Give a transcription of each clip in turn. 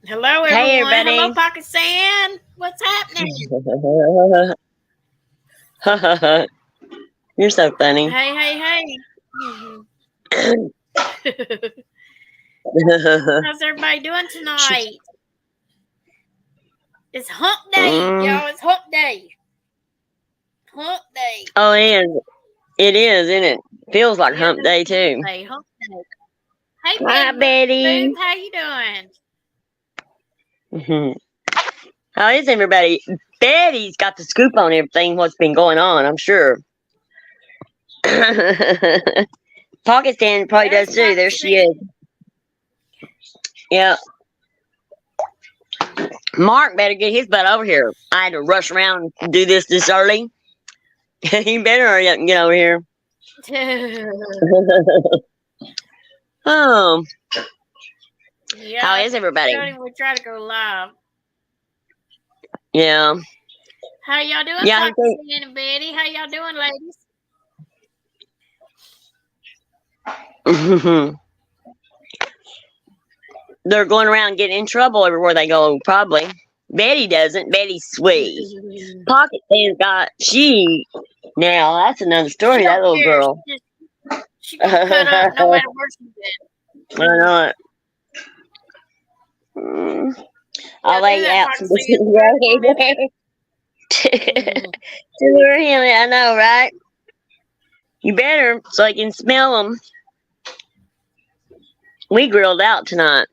Hello, Hey, everyone. Hello, everybody. Pakistan. What's happening? You're so funny. Hey, hey, hey. Mhm. How's everybody doing tonight? It's hump day, Mm. y'all. It's hump day. Hump day. Oh, it is. It is, isn't it? Feels like Yes, hump it's day, hump too. day. Hump day. Hey, Hi, Betty Booth. Betty. How you doing? Mhm. How is everybody? Betty's got the scoop on everything, what's been going on, I'm sure. Pakistan probably There's does, too. There she is. Pakistan. Yeah. Mark better get his butt over here. I had to rush around and do this early. He better hurry up and get over here. Oh, how Yeah, is everybody? Jody, we try to go live. Yeah. How y'all doing, Yeah, he think Pakistan and Betty? How y'all doing, ladies? they're going around getting in trouble everywhere they go, probably. Betty doesn't. Betty's sweet. Pocket Sam's got she now that's another She story, that don't little care. girl. She gonna cut up no I matter where she's at. know it. Mm, I'll Yeah, do lay you that, out some Pakistan. Spread it for a minute. to lure him. I know, right? You better, so I can smell them. We grilled out tonight.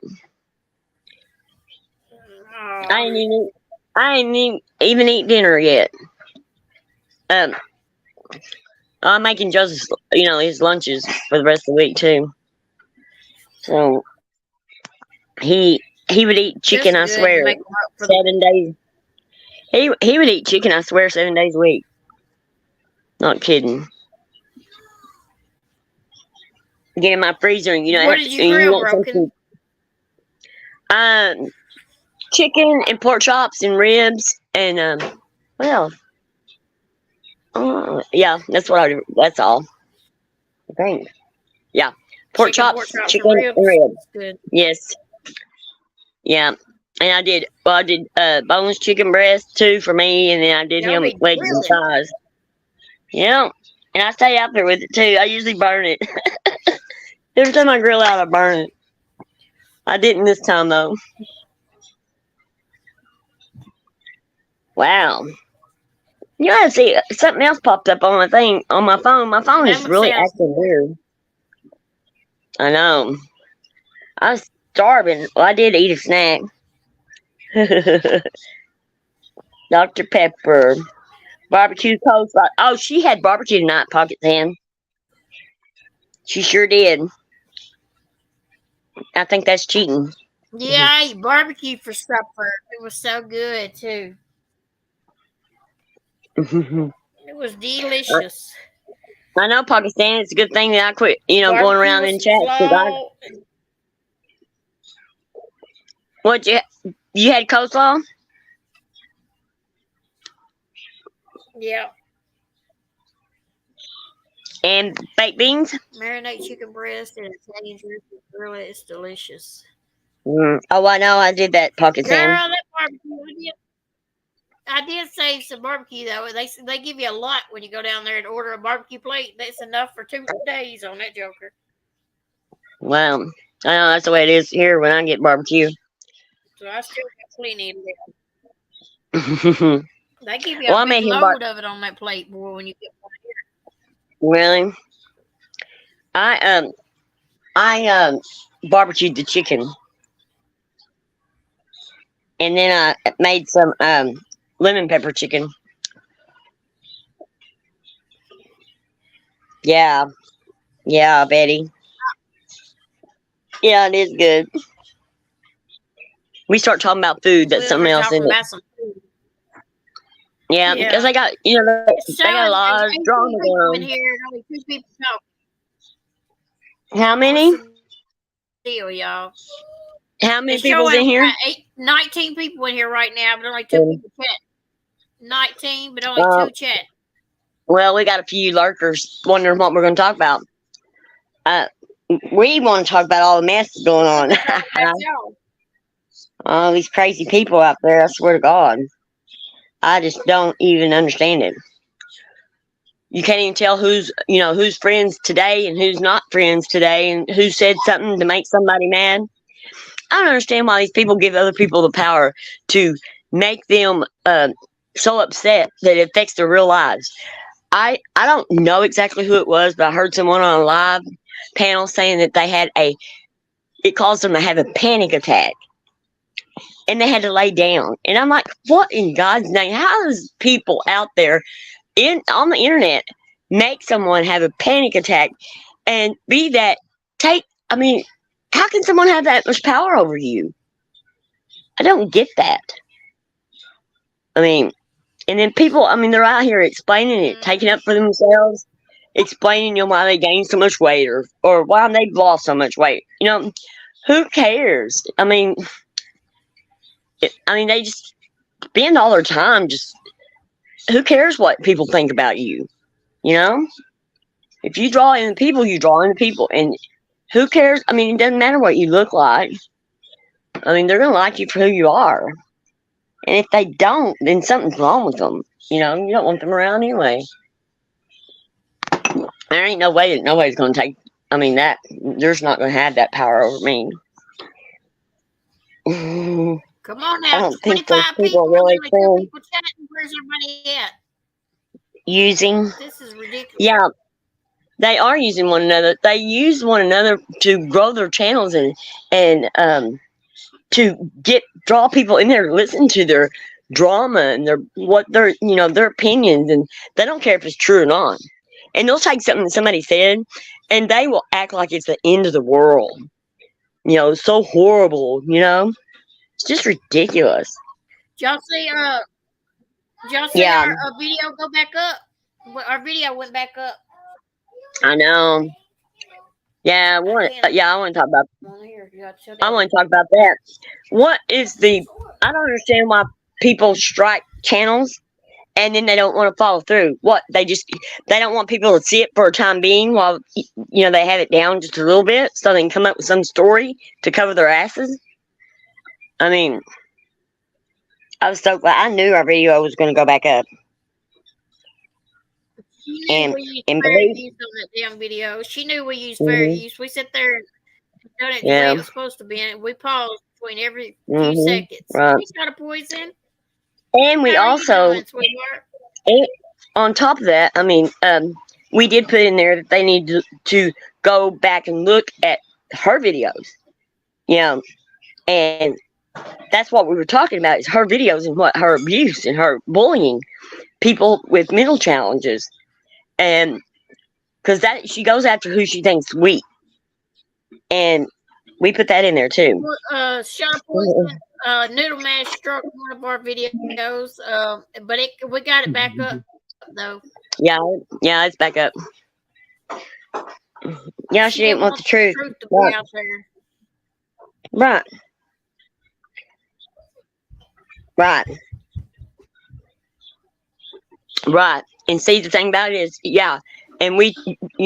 I Oh, ain't even, I ain't even eat dinner yet. Um, I'm making Joseph, his lunches for the rest of the week too. So he would eat that's chicken. I good to swear, make them up for the. 7 days. He would eat chicken. I swear, 7 days a week. Not kidding. Get in my freezer, and What did you and you grill, want Broken? something. Chicken and pork chops and ribs and what else? Yeah, that's what I do. That's all. I think. Yeah, pork Chicken, pork chops, chops, and chicken and ribs. ribs. That's good. Yes. Yeah. And I did. Well, I did boneless chicken breast too for me, and then I did Y'all him be legs and grilling. thighs. Yeah. And I stay out there with it too. I usually burn it. Every time I grill out, I burn it. I didn't this time though. Wow. I see something else popped up on my thing on my phone. My phone That is must really sounds acting good. weird. I know. I was starving. Well, I did eat a snack. Dr. Pepper. Barbecue coleslaw. Oh, she had barbecue tonight, Pocket Sam. She sure did. I think that's cheating. Yeah, I ate barbecue for supper. It was so good too. It was delicious. I know Pakistan. It's a good thing that I quit, going Barbecue around with in some chats because I slaw. what you had coleslaw Yeah, and baked beans. marinate chicken breast and Italian dressing. Really, it's delicious. Oh, I know. I did that, Pocket Sam. Girl, that barbecue. I did save some barbecue though. They give you a lot when you go down there and order a barbecue plate. That's enough for 2 days on that joker. Wow. I know that's the way it is here when I get barbecue. So I still got plenty of it. well, They give you a I'm big making load of it on that plate, boy. When you get one really. I barbecued the chicken, and then I made some lemon pepper chicken. Yeah, yeah, Betty. Yeah, it is good. We start talking about food, here, that's we'll something start else, talking isn't it? about some food. Yeah, because Yeah, they got it's they got a showing there's lot of 18 drama going people in on. here and only 2 people talking. How What's many? the deal, y'all? How many It's people's showing in here? 19 people in here right now, but only 2 Um, people chat. 19, but only 2 chat. well, we got a few lurkers wondering what we're going to talk about. Uh, we want to talk about all the mess that's going We're on. gonna talk about y'all. All these crazy people out there, I swear to God. I just don't even understand it. You can't even tell who's friends today and who's not friends today and who said something to make somebody mad. I don't understand why these people give other people the power to make them so upset that it affects their real lives. I don't know exactly who it was, but I heard someone on a live panel saying that it caused them to have a panic attack and they had to lay down. And I'm like, what in God's name? How does people out there on the internet make someone have a panic attack and be that take? I mean, how can someone have that much power over you? I don't get that. I mean, and then people, I mean, they're out here explaining it, taking up for themselves, explaining why they gained so much weight or why they've lost so much weight. Who cares? I mean, they just spend all their time just. Who cares what people think about you? If you draw in the people, you draw in the people, and who cares? I mean, it doesn't matter what you look like. I mean, they're gonna like you for who you are, and if they don't, then something's wrong with them. You don't want them around anyway. There ain't no way that nobody's gonna take. I mean, there's not gonna have that power over me. Come on I now, don't think 25 those people people, really only 2 can people chatting. Where's everybody at? using. This is ridiculous. Yeah, they are using one another. They use one another to grow their channels and to draw people in there to listen to their drama and their opinions, and they don't care if it's true or not. And they'll take something that somebody said and they will act like it's the end of the world. So horrible, It's just ridiculous. Did y'all see Yeah, our video go back up? Our video went back up. I know. Yeah, I want to talk about. I want to talk about that. What is I don't understand why people strike channels and then they don't want to follow through. What they don't want people to see it for a time being while they have it down just a little bit so they can come up with some story to cover their asses. I mean, I was so glad. I knew our video was going to go back up. She knew we used fair use on that damn video. She knew we used fair use. We sit there and done it the way it was supposed to be. And we paused between every few seconds. Right. She's got a poison. And we also, on top of that, I mean, we did put in there that they need to go back and look at her videos. And that's what we were talking about, is her videos and what her abuse and her bullying people with mental challenges. And because she goes after who she thinks weak. And we put that in there too. Shot poison, Noodle Mash struck one of our videos, but we got it back up though. Yeah, it's back up. Yeah, she didn't want the truth to be out there. Right. And see, the thing about it is, and we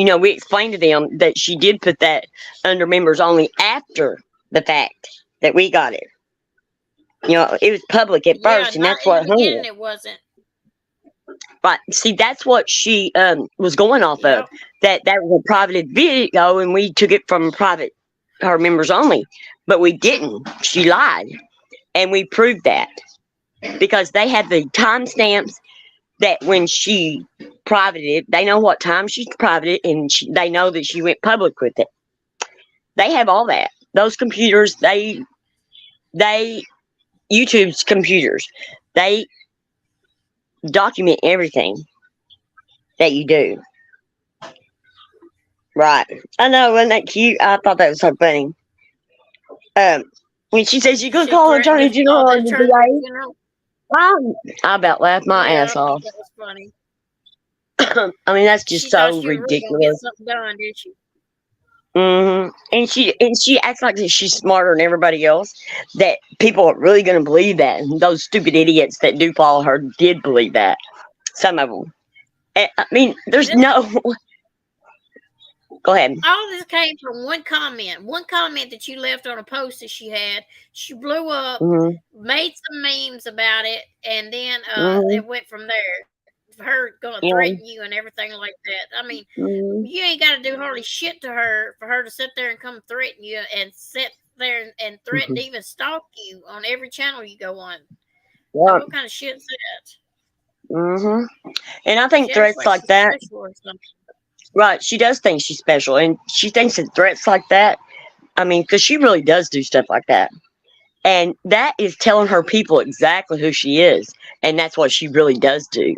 explained to them that she did put that under members only after the fact that we got it. It was public at first, and that's what it wasn't. Right. See, that's what she was going off of. That was a private video, and we took it from her members only. But we didn't. She lied. And we proved that. Because they have the timestamps that when she privated, they know what time she privated, and they know that she went public with it. They have all that. Those computers, YouTube's computers, they document everything that you do. Right. I know, wasn't that cute? I thought that was so funny. When she said she could call Attorney General or the DA, I about laughed my ass off. That was funny. I mean, that's just so ridiculous. Really get something done, did she? And she acts like she's smarter than everybody else. That people are really going to believe that. And those stupid idiots that do follow her did believe that. Some of them. I mean, there's no. Go ahead. All this came from one comment. One comment that you left on a post that she had. She blew up, Mhm. made some memes about it, and then Mhm. it went from there. Her gonna threaten Yeah. you and everything like that. I mean, Mhm. you ain't got to do hardly shit to her for her to sit there and come threaten you and sit there and threaten to Mhm. even stalk you on every channel you go on. Now, Yeah. what kind of shit's that? Mhm. And I She think acts threats like like she's that, special or something. right? She does think she's special, and she thinks that threats like that. I mean, because she really does do stuff like that, and that is telling her people exactly who she is, and that's what she really does do.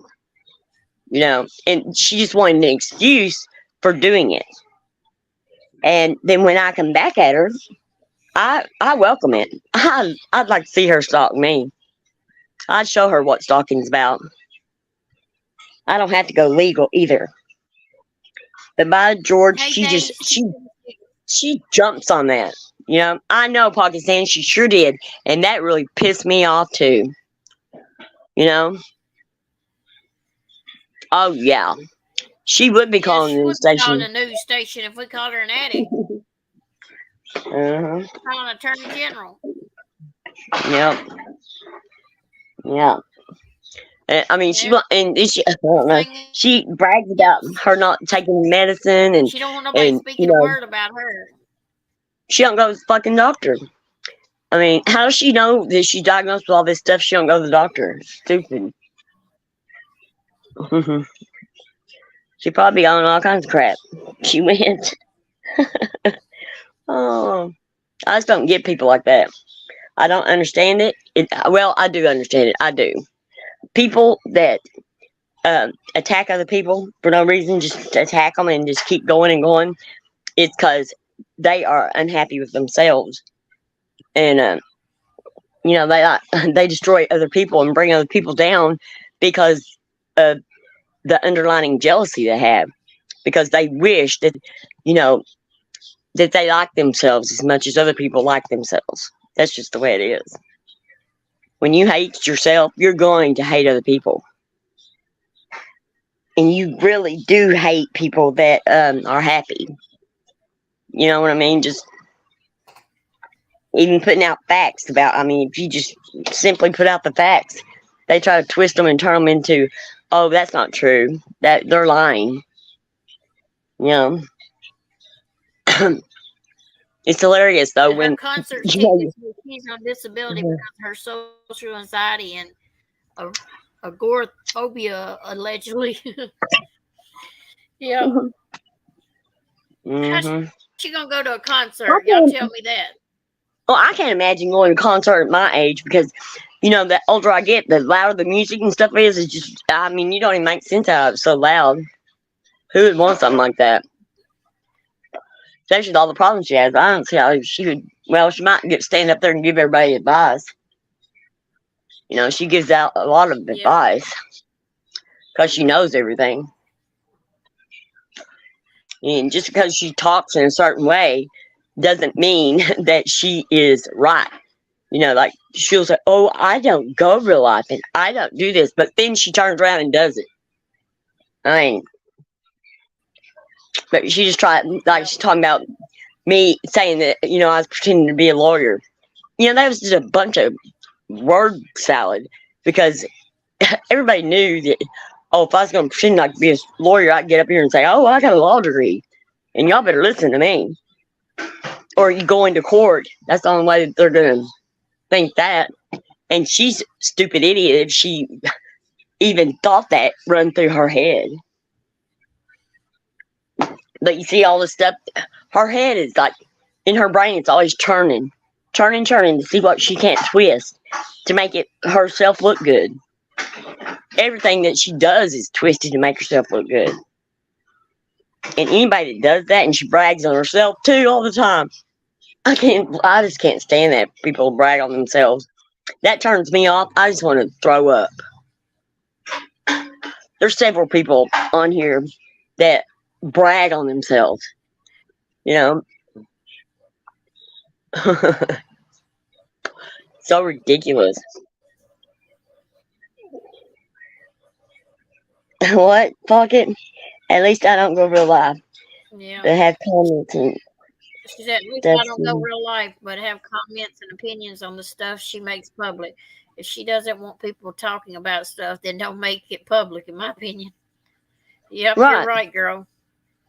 And she just wanted an excuse for doing it. And then when I come back at her, I welcome it. I'd like to see her stalk me. I'd show her what stalking's about. I don't have to go legal either. But by George, Hey, she just Daisy. she jumps on that. I know Pakistan. She sure did, and that really pissed me off too. You know. Oh yeah, she would be Yeah, calling she the would be calling station. a news station if we called her an addict, Uh-huh. calling an attorney general. Yep. Yeah. I mean, I don't know. Everything She else. brags about her not taking medicine, She don't want nobody and speaking a word about her. she don't go to the fucking doctor. I mean, how does she know that she's diagnosed with all this stuff? She don't go to the doctor. Stupid. She probably on all kinds of crap. She went. Oh, I just don't get people like that. I don't understand it. Well, I do understand it. I do. People that attack other people for no reason, just attack them and just keep going and going. It's because they are unhappy with themselves, and they destroy other people and bring other people down because of the underlining jealousy they have. Because they wish you know, that they like themselves as much as other people like themselves. That's just the way it is. When you hate yourself, you're going to hate other people. And you really do hate people that are happy. You know what I mean? Just even putting out facts about, I mean, if you just simply put out the facts, they try to twist them and turn them into, oh, that's not true. That they're lying. You know, it's hilarious though And her when concert you tickets, she's on disability know. because of her social anxiety and a, agoraphobia, allegedly. Yeah. How's she Hmm. gonna go to a concert? Y'all I tell me can't. that. Well, I can't imagine going to a concert at my age because, the older I get, the louder the music and stuff is. It's just, I mean, you don't even make sense out of it. So loud. Who would want something like that? Especially with all the problems she has. I don't see how she would. Well, she might get stand up there and give everybody advice. She gives out a lot of Yeah. advice because she knows everything. And just because she talks in a certain way doesn't mean that she is right. Like she'll say, "Oh, I don't go real life and I don't do this," but then she turns around and does it. I mean, but she just tried, Yep. like she's talking about me saying that I was pretending to be a lawyer. That was just a bunch of word salad because everybody knew that. Oh, if I was going to pretend like to be a lawyer, I'd get up here and say, "Oh, I got a law degree," and y'all better listen to me. Or you go into court. That's the only way that they're going to think that. And she's a stupid idiot if she even thought that run through her head. But you see all this stuff, her head is like, in her brain, it's always turning to see what she can't twist to make it herself look good. Everything that she does is twisted to make herself look good. And anybody that does that, and she brags on herself too all the time. I just can't stand that people brag on themselves. That turns me off. I just want to throw up. There's several people on here that brag on themselves. You know, so ridiculous. What? Fuck it. At least I don't go real life. Yeah. to have comments and She said, at least stuff. I don't know real life, but have comments and opinions on the stuff she makes public. If she doesn't want people talking about stuff, then don't make it public, in my opinion. Yep, you're Right. right, girl.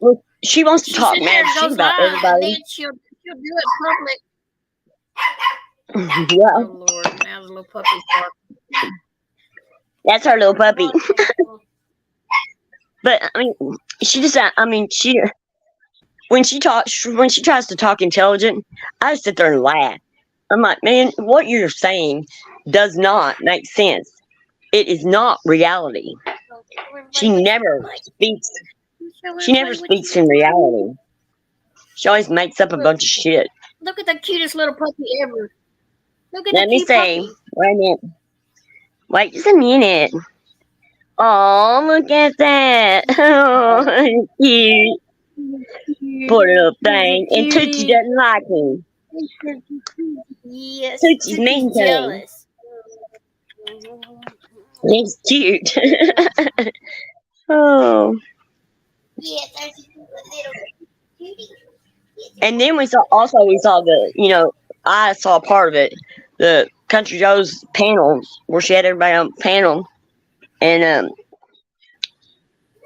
Well, she wants to She talk sits there mad and shit goes about live, and everybody. then she'll do it public. Yeah, Oh Lord, now the little puppy's barking. that's her little puppy. Wonderful. But I mean, she just. I mean, she when she tries to talk intelligent, I just sit there and laugh. I'm like, man, what you're saying does not make sense. It is not reality. So show She everybody what you never look like. speaks. Show She never everybody what you speaks in look like. reality. She always makes up a Look, bunch of shit. look at the cutest little puppy ever. Look at the Let me cute say, puppy. wait a minute. Wait just a minute. Oh, look at that. Oh, cute. Poor little He's a thing. And Tootsie cutie. doesn't like him. Yes, Tootie's Tootie's mean to him. jealous. He's cute. Oh. Yes, there's a little cutie. And then we saw I saw part of it, the Country Joe's panels where she had everybody on panel and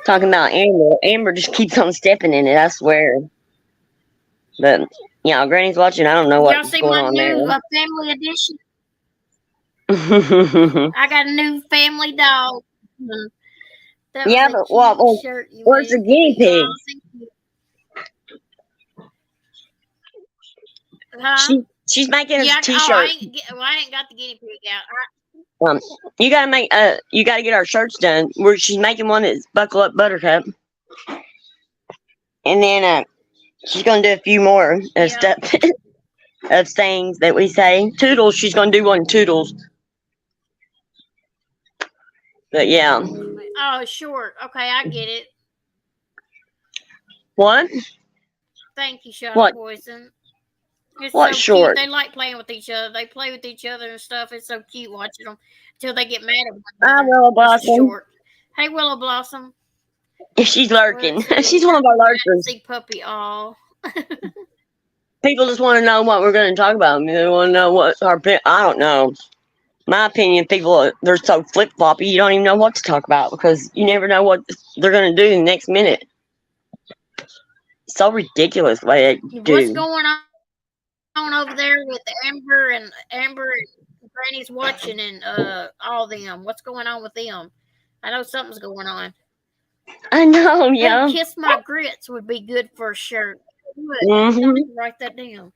talking about Amber. Amber just keeps on stepping in it, I swear. But Granny's watching. I don't know Y'all what's see going my on new there. family edition? I got a new family dog. That was Yeah, a but cute shirt you where's the made for guinea me. pig? Oh, thank you. Huh? She's making us Yeah. a Oh, T-shirt. I ain't got the guinea pig out. Um, you gotta get our shirts done. Where she's making one that's buckle up Buttercup, and then she's gonna do a few more Yeah. stuff of sayings that we say. Toodles, she's gonna do one Toodles. But yeah, Oh, short. Okay, I get it. what? Thank you, Shot What? of Poison. It's What so cute. short? They like playing with each other. They play with each other and stuff. It's so cute watching them until they get mad at one I another. Willow That's a Blossom. short. Hey, Willow Blossom. She's Where lurking. is he? She's one of our lurkers. See puppy all. People just want to know what we're going to talk about. I mean, they want to know what I don't know. My opinion, they're so flip floppy. You don't even know what to talk about because you never know what they're going to do the next minute. So ridiculous the way they do. What's going on over there with Amber and Granny's watching and all them? What's going on with them? I know something's going on. I know, Hey, yeah. Kiss My Grits would be good for a shirt. Mm-hmm. Write that down.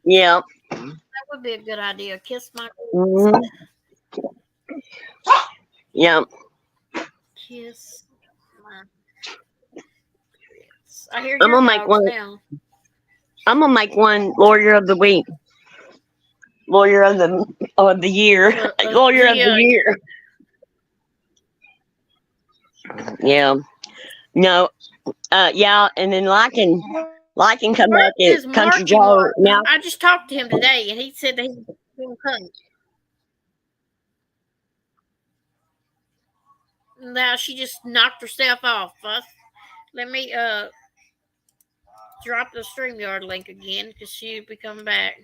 Yeah. That would be a good idea. Kiss My Mm-hmm. Yeah. Kiss My Grits. I hear I'm your gonna make dogs one. now. I'm gonna make one lawyer of the week, lawyer of the year, lawyer of the year. Yeah. No. Yeah. And then Lycan come back Where at is Country Marky Joe Mark? now. I just talked to him today, and he said that he's going to come. Now she just knocked herself off. Let me drop the StreamYard link again because she'll be coming back.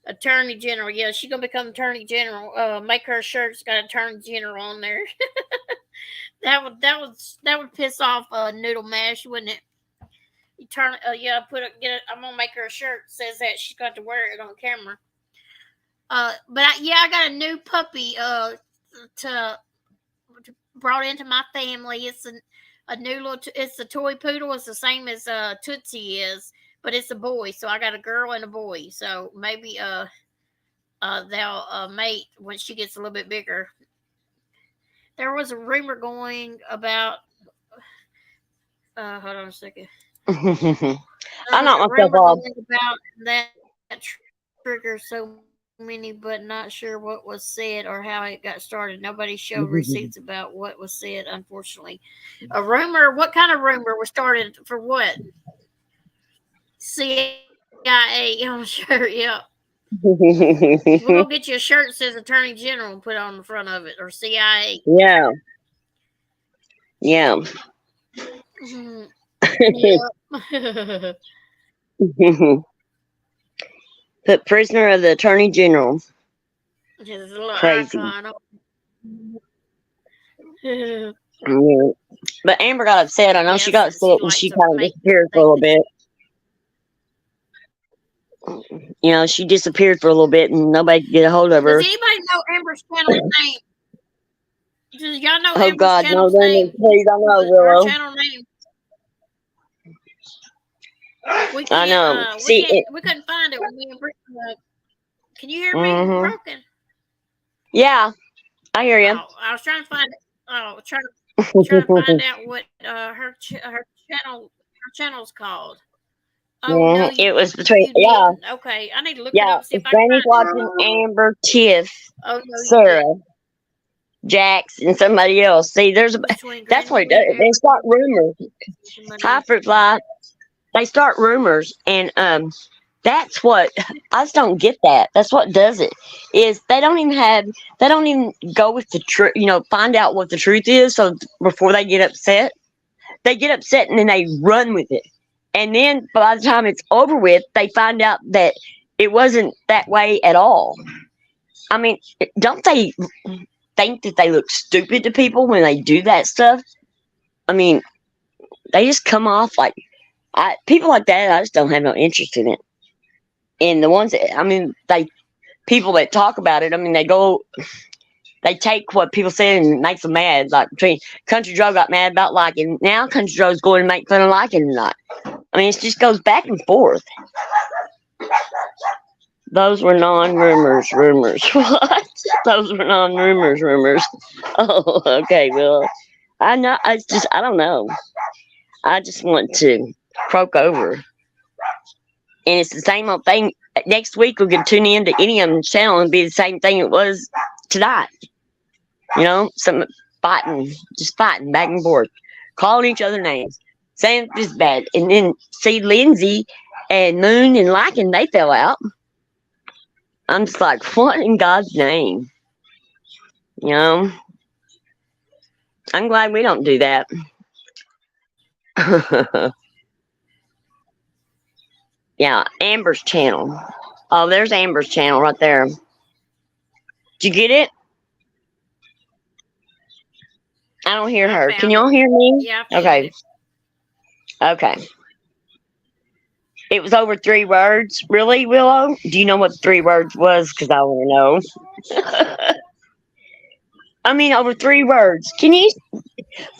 Attorney General, yeah, she's gonna become Attorney General. Make her shirt's got Attorney General on there. that would piss off Noodle Mash, wouldn't it? You turn, yeah, I'm gonna make her a shirt that says that she's got to wear it on camera. I got a new puppy to brought into my family. It's a new little. It's a toy poodle. It's the same as Tootsie is, but it's a boy. So I got a girl and a boy. So maybe they'll mate when she gets a little bit bigger. There was a rumor going about. Hold on a second. I knocked myself off. About that trigger so many, but not sure what was said or how it got started. Nobody showed receipts about what was said, unfortunately. A rumor? What kind of rumor was started for what? CIA on a shirt, yeah. We're gonna get you a shirt that says Attorney General and put it on the front of it, or CIA. Yeah. Yeah. Mm-hmm. Yeah. Put prisoner of the attorney general. His little Crazy. icon. Yeah, Yeah. But Amber got upset. I know she got since he upset and likes she to kind of make disappeared for a think little that bit. You know, she disappeared for a little bit and nobody could get a hold of does her. anybody know Amber's channel's name? Does y'all know Oh Amber's God, no, channel's then name? please, I know, Her Willow. channel name. I know. See, We couldn't find it when me and Brittany can you hear me? mm-hmm. Broken. Yeah, I hear you. Oh, I was trying to find. Oh, trying to find out what her channel's called. Oh no, Mhm. It was between, you yeah, didn't. Okay, I need to look it yeah. up see if It's I can Granny's find it. watching Amber, Tiff, Oh no, you Sarah, didn't. Jax, and somebody else. See, Between that's what it Granny does. and They Amber, start rumors. Hi, somebody. fruit fly. They start rumors, and that's what I just don't get. That's what does it. Is they don't even go with the truth. You know, find out what the truth is. So before they get upset and then they run with it. And then by the time it's over with, they find out that it wasn't that way at all. I mean, don't they think that they look stupid to people when they do that stuff? I mean, they just come off like people like that. I just don't have no interest in it. And the ones that, I mean, people that talk about it. I mean, they take what people say and makes them mad. Like between Country Joe got mad about liking. Now Country Joe's going to make fun of liking or not. I mean, it just goes back and forth. Those were non-rumors. Rumors. What? Those were non-rumors. Rumors. Oh, okay. Well, I know. I don't know. I just want to croak over. And it's the same old thing. Next week, we can tune in to any of them channel and be the same thing it was tonight. You know, just fighting back and forth, calling each other names, saying this bad. And then see Lindsay and Moon and Lycan, they fell out. I'm just like, what in God's name? You know, I'm glad we don't do that. Yeah, Amber's channel. Oh, there's Amber's channel right there. Did you get it? I don't hear I her. Can found it. y'all hear me? Yeah, I found Okay. it. Okay. It was over 3 words. Really, Willow? Do you know what 3 words was? Because I want to know. I mean, over 3 words. Can you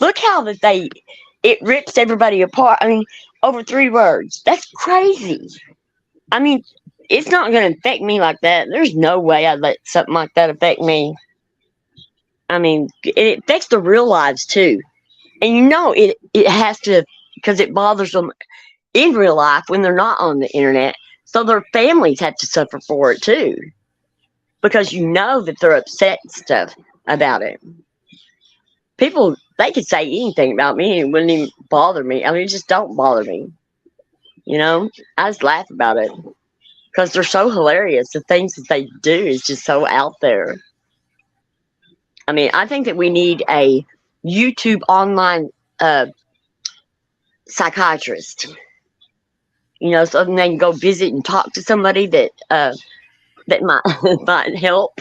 look how it rips everybody apart? I mean, over 3 words. That's crazy. I mean, it's not going to affect me like that. There's no way I'd let something like that affect me. I mean, it affects the real lives too. And you know, it has to, because it bothers them in real life when they're not on the internet. So their families have to suffer for it too. Because you know that they're upset and stuff about it. People, they could say anything about me and it wouldn't even bother me. I mean, it just don't bother me. You know, I just laugh about it because they're so hilarious. The things that they do is just so out there. I mean, I think that we need a YouTube online uh, psychiatrist. You know, so then they can go visit and talk to somebody that might might help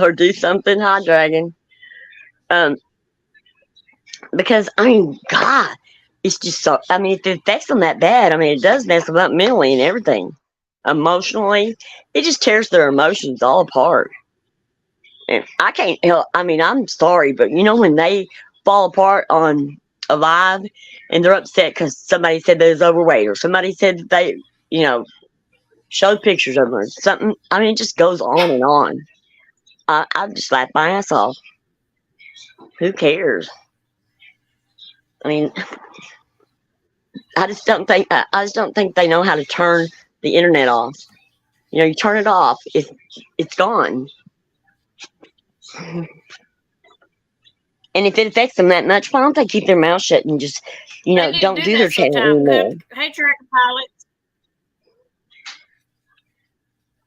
or do something. Hi, Dragon. Um, because I mean, God, it's just so. I mean, if it affects them that bad, I mean, it does mess them up mentally and everything. Emotionally, it just tears their emotions all apart. And I can't help. I mean, I'm sorry, but you know when they fall apart on a live and they're upset because somebody said they was overweight or somebody said that they, you know, showed pictures of them or something. I mean, it just goes on and on. I just laugh my ass off. Who cares? I mean, I just don't think they know how to turn the internet off. You know, you turn it off, it's gone. And if it affects them that much, why don't they keep their mouth shut and just, you They know, need to don't do do their that channel sometime. anymore? Hey, Tracker Pilot.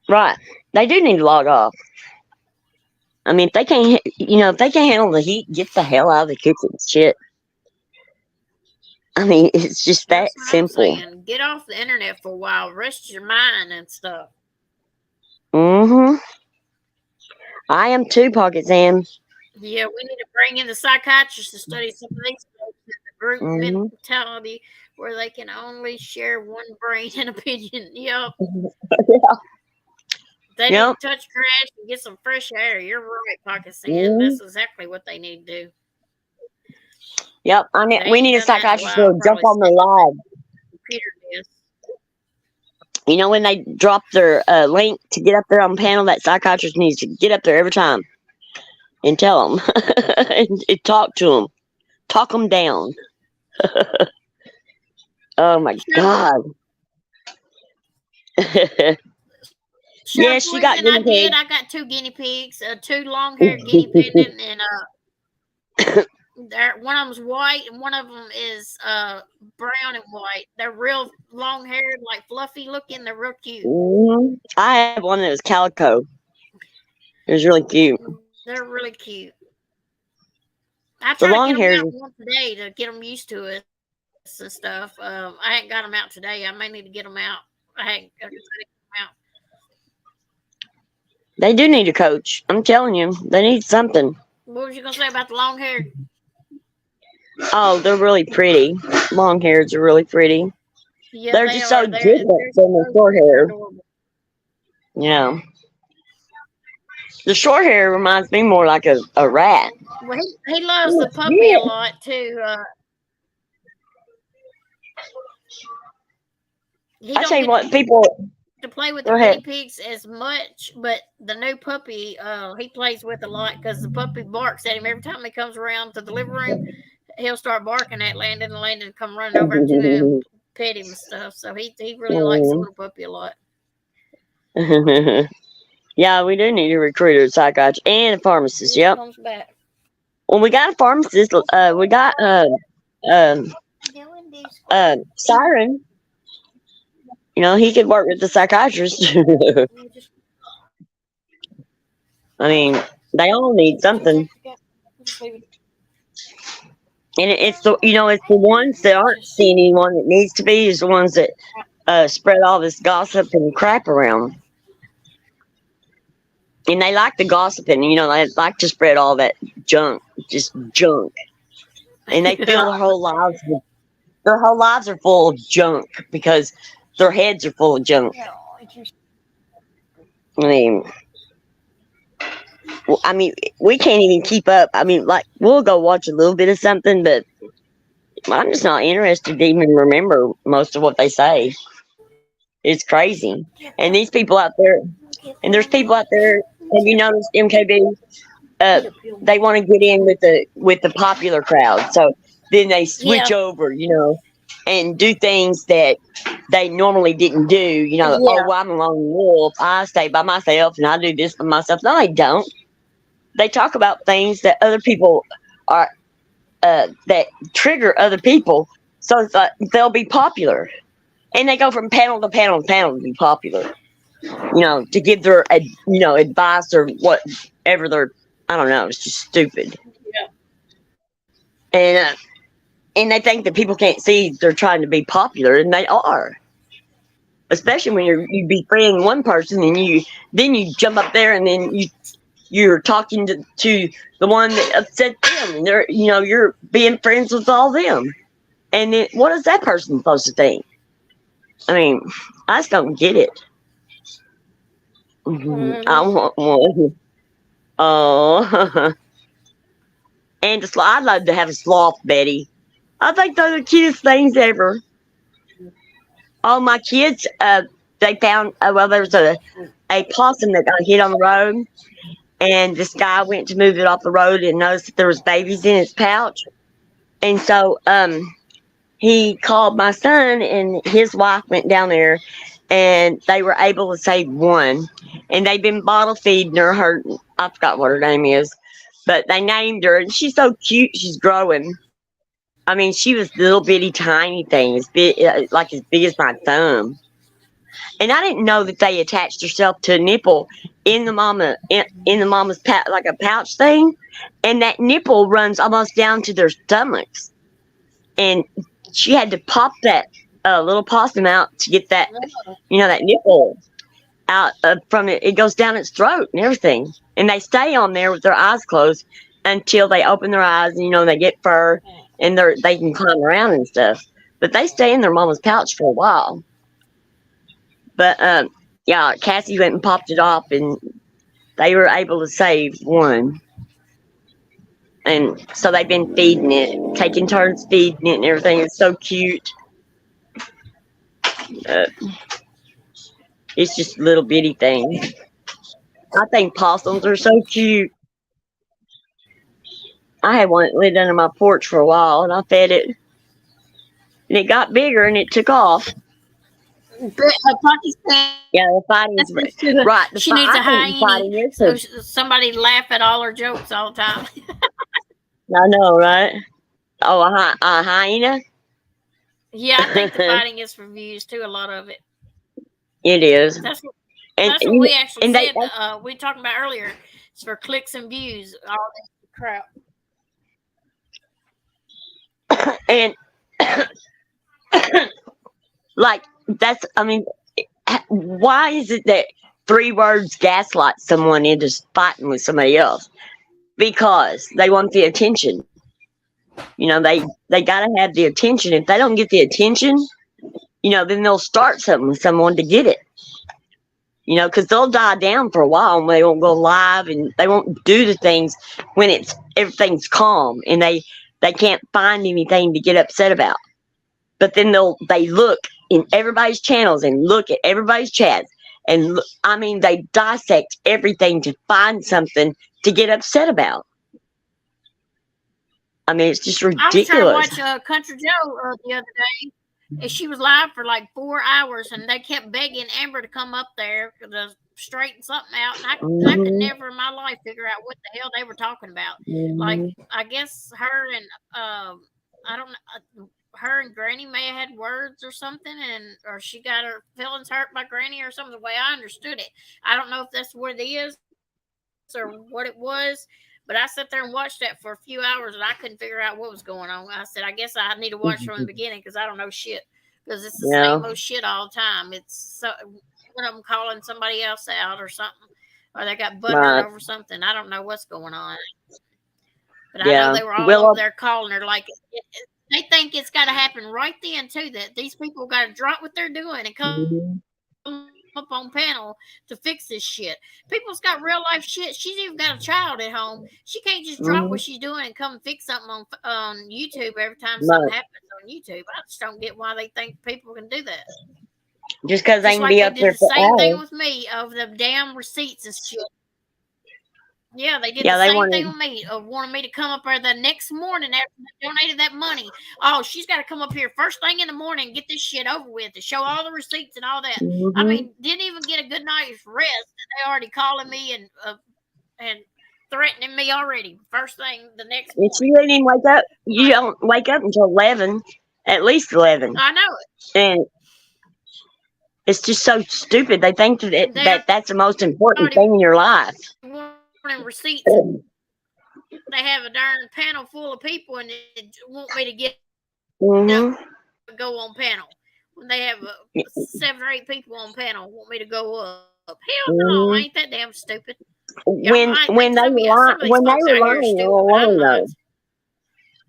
Right? They do need to log off. I mean, if they can't, you know, if they can't handle the heat, get the hell out of the kitchen. Shit. I mean, it's just that That's what I'm simple. saying. Get off the internet for a while. Rest your mind and stuff. Mm-hmm. I am too, Pocket Sam. Yeah, we need to bring in the psychiatrists to study some of these folks in the group Mm-hmm. mentality where they can only share one brain and opinion. Yep. They need Yep. to touch grass and get some fresh air. You're right, Pocket Sand. Mm-hmm. That's exactly what they need to do. Yep. I mean, They we ain't need a done that in a psychiatrist while. to jump Probably on the sitting at live. the computer desk. You know, when they drop their link to get up there on panel, that psychiatrist needs to get up there every time and tell them and talk to them, talk them down. Oh my Sure, God. sure, Yes, she got poison. I guinea did. pig. I got two guinea pigs, two long-haired guinea pigs, and one of them's white and one of them is brown and white. They're real long-haired, like fluffy looking. They're real cute. Mhm. I had one that was calico. It was really cute. They're really cute. I The try to get long them hairs. out once a day to get them used to us and stuff. I ain't got them out today. I may need to get them out. I can get them out. They do need a coach. I'm telling you, they need something. What was you gonna say about the long haired? Oh, they're really pretty. Long hairs are really pretty. Yeah, They're they just so are. They're different from the so short pretty. They're hair. adorable. Yeah. The short hair reminds me more like a rat. Well, he loves Oh, the puppy a shit. lot too. He I don't tell you get what, people. to play with the Go ahead. guinea pigs as much, but the new puppy he plays with a lot because the puppy barks at him every time he comes around to the living room. He'll start barking at Landon, and Landon come running over to him, pet him and stuff. So he really likes the little puppy a lot. Yeah, we do need to recruit a psychiatrist and a pharmacist. Here she Yep. comes back. Well, we got a pharmacist. We got um, Siren. You know, he could work with the psychiatrist. I mean, they all need something, and it's the it's the ones that aren't seeing anyone that needs to be is the ones that spread all this gossip and crap around, and they like the gossiping. They like to spread all that junk, just junk, and they feel their whole lives are full of junk because their heads are full of junk. I mean, we can't even keep up. I mean, like we'll go watch a little bit of something, but I'm just not interested to even remember most of what they say. It's crazy. And these people out there, and there's people out there. Have you noticed MKB? They want to get in with the popular crowd, so then they switch Yeah, over, and do things that they normally didn't do. Oh, yeah, well, I'm a lone wolf. I stay by myself, and I do this by myself. No, they don't. They talk about things that other people are that trigger other people, so it's like they'll be popular, and they go from panel to panel to panel to be popular. To give their advice or whatever their I don't know. It's just stupid, and they think that people can't see they're trying to be popular, and they are. Especially when you befriend one person and you jump up there and then you're talking to the one that upset them, and you're being friends with all them. And then what is that person supposed to think? I mean, I just don't get it. I want one. Oh, and I'd love to have a sloth, Betty. I think they're the cutest things ever. All my kids, they found there was a possum that got hit on the road, and this guy went to move it off the road and noticed that there was babies in its pouch, and so he called my son and his wife went down there, and they were able to save one, and they've been bottle feeding her. I forgot what her name is, but they named her, and she's so cute. She's growing. I mean, she was little bitty tiny thing, like as big as my thumb. And I didn't know that they attached herself to a nipple in the mama's like a pouch thing, and that nipple runs almost down to their stomachs. And she had to pop that little possum out to get that, Oh, that nipple out from it. It goes down its throat and everything. And they stay on there with their eyes closed until they open their eyes and, they get fur and they can climb around and stuff. But they stay in their mama's pouch for a while. But, yeah, Cassie went and popped it off and they were able to save one. And so they've been feeding it, taking turns feeding it and everything. It's so cute. Uh, it's just little bitty things. I think possums are so cute. I had one that lived under my porch for a while, and I fed it, and it got bigger, and it took off. Yeah, the fighting is right. She needs a I think the hyena, fighting is. so somebody laugh at all her jokes all the time. I know, right? Oh, a hyena. Yeah, I think the fighting is for views too. A lot of it. It is. That's what And we actually and said. We talked about earlier. It's for clicks and views. All this crap. and like that's. I mean, why is it that 3 words gaslight someone into fighting with somebody else? Because they want the attention. They got to have the attention. If they don't get the attention, then they'll start something with someone to get it. Because they'll die down for a while and they won't go live and they won't do the things when everything's calm and they can't find anything to get upset about. But then they look in everybody's channels and look at everybody's chats and they dissect everything to find something to get upset about. It's just ridiculous. I was trying to watch Country Joe the other day, and she was live for like 4 hours, and they kept begging Amber to come up there to straighten something out. And I could never in my life figure out what the hell they were talking about. Like, I guess her and I don't know. Her and Granny may have had words or something, or she got her feelings hurt by Granny or something. The way I understood it, I don't know if that's what it is or what it was. But I sat there and watched that for a few hours, and I couldn't figure out what was going on. I said, I guess I need to watch from the beginning because I don't know shit. Because it's the same old shit all the time. It's one of them calling somebody else out or something, or they got buttered over something. I don't know what's going on. But I know they were all over there calling her like they think it's got to happen right then too. That these people got to drop what they're doing and come up on panel to fix this shit. People's got real life shit. She's even got a child at home. She can't just drop what she's doing and come fix something on YouTube every time something happens on YouTube. I just don't get why they think people can do that. Just because they can be up there for hours. Same thing with me over the damn receipts and shit. Yeah, they did the same thing with me. Wanted me to come up there the next morning after they donated that money. Oh, she's got to come up here first thing in the morning and get this shit over with to show all the receipts and all that. Didn't even get a good night's rest. They already calling me and threatening me already. First thing the next morning. You didn't even wake up. You don't wake up until 11, at least 11. I know it. And it's just so stupid. They think that's the most important thing in your life. Receipts. They have a darn panel full of people and they want me to get go on panel. When they have 7 or 8 people on panel, want me to go up. Hell no, ain't that damn stupid. When they were lying all along, though.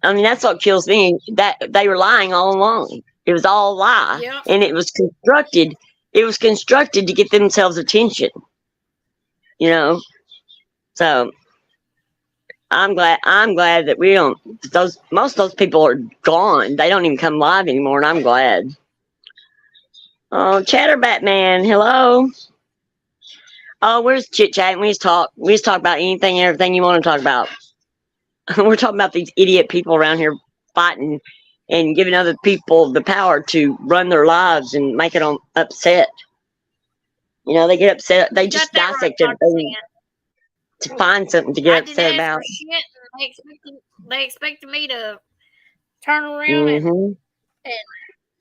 That's what kills me. That they were lying all along. It was all a lie, and it was constructed. It was constructed to get themselves attention. So I'm glad that we don't. Most of those people are gone. They don't even come live anymore, and I'm glad. Oh, Chatterbat Man, hello. Oh, we're just chit chatting. We just talk about anything and everything you want to talk about. We're talking about these idiot people around here fighting and giving other people the power to run their lives and make them upset. They get upset. They just dissect everything to find something to get upset about. They expected me to turn around and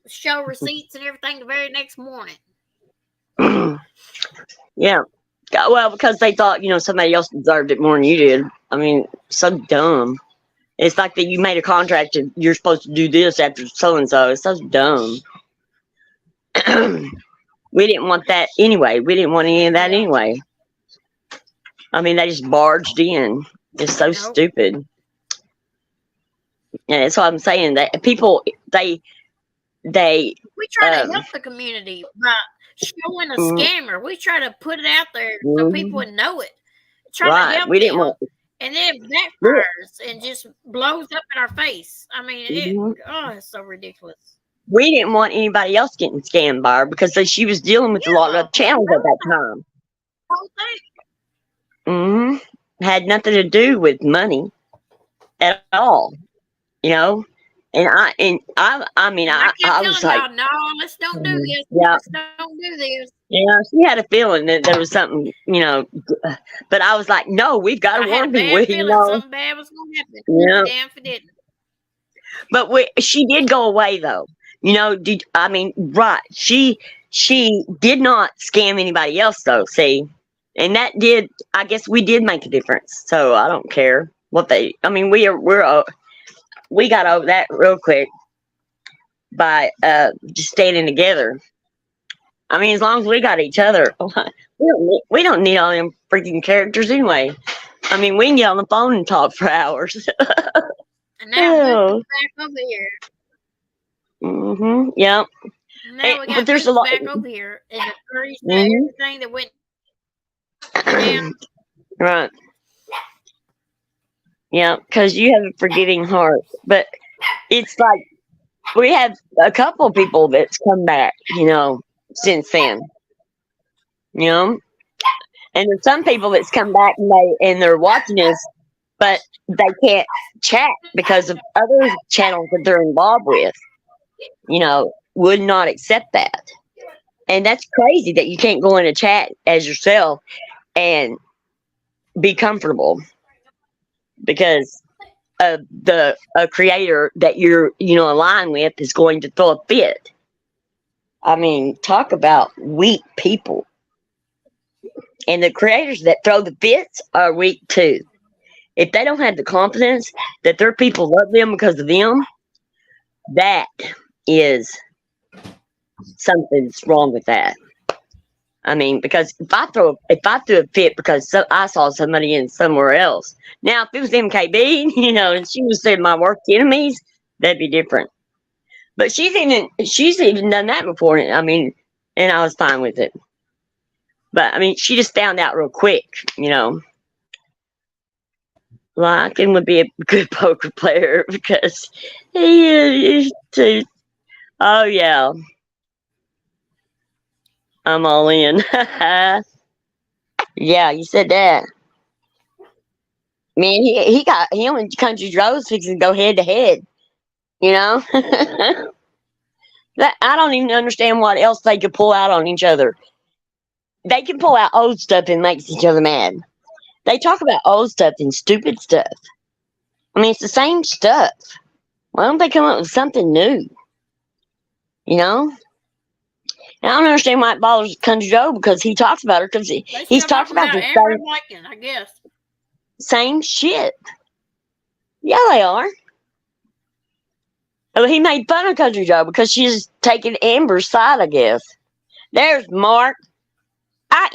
show receipts and everything the very next morning. Yeah. Well, because they thought, somebody else deserved it more than you did. So dumb. It's like that you made a contract and you're supposed to do this after so and so. It's so dumb. We didn't want that anyway. We didn't want any of that Yeah. anyway. I mean, they just barged in. It's so Nope. stupid. And that's what I'm saying. That people, they We try to help the community by showing a scammer. We try to put it out there so people would know it. Try to right. help We didn't them. want. And then it backfires and just blows up in our face. I mean, it's so ridiculous. We didn't want anybody else getting scammed by her because she was dealing with a lot of channels at that time. Whole thing. Had nothing to do with money at all, you know. And I mean, I was like, y'all, no, let's don't do this. Yeah. Let's don't do this. Yeah, she had a feeling that there was something, you know. But I was like, no, we've got to warn people. You know, something bad was going to happen. Yeah. Damn if it didn't. But she did go away though. You know, right? She did not scam anybody else though. See, and that did. I guess we did make a difference. So I don't care what they. I mean, we got over that real quick by just standing together. I mean, as long as we got each other, we don't need all them freaking characters anyway. I mean, we can get on the phone and talk for hours. And now back over here. Yep. Now we got there's a lot back over here, and everything that went down. Right. Yeah, because you have a forgiving heart, but it's like we have a couple people that's come back, you know, since then. You know, and there's some people that's come back and they're watching us, but they can't chat because of other channels that they're involved with. You know, would not accept that. And that's crazy that you can't go in a chat as yourself and be comfortable because a creator that you're, you know, aligned with is going to throw a fit. I mean, talk about weak people. And the creators that throw the fits are weak too. If they don't have the confidence that their people love them because of them, that is something's wrong with that. I mean, because if I threw a fit because I saw somebody in somewhere else. Now, if it was MKB, you know, and she was saying my worst enemies, that'd be different. But she's even done that before. I mean, and I was fine with it. But I mean, she just found out real quick, you know. Larkin would be a good poker player because he is too. Oh yeah, I'm all in. Yeah, you said that. Man, he got him and Country Joe's fixing to go head to head. You know, that I don't even understand what else they could pull out on each other. They can pull out old stuff and makes each other mad. They talk about old stuff and stupid stuff. I mean, it's the same stuff. Why don't they come up with something new? You know? And I don't understand why it bothers Country Joe because he talks about her because he's talked about the same shit. Yeah, they are. Well, he made fun of Country Joe because she's taking Amber's side, I guess. There's Mark.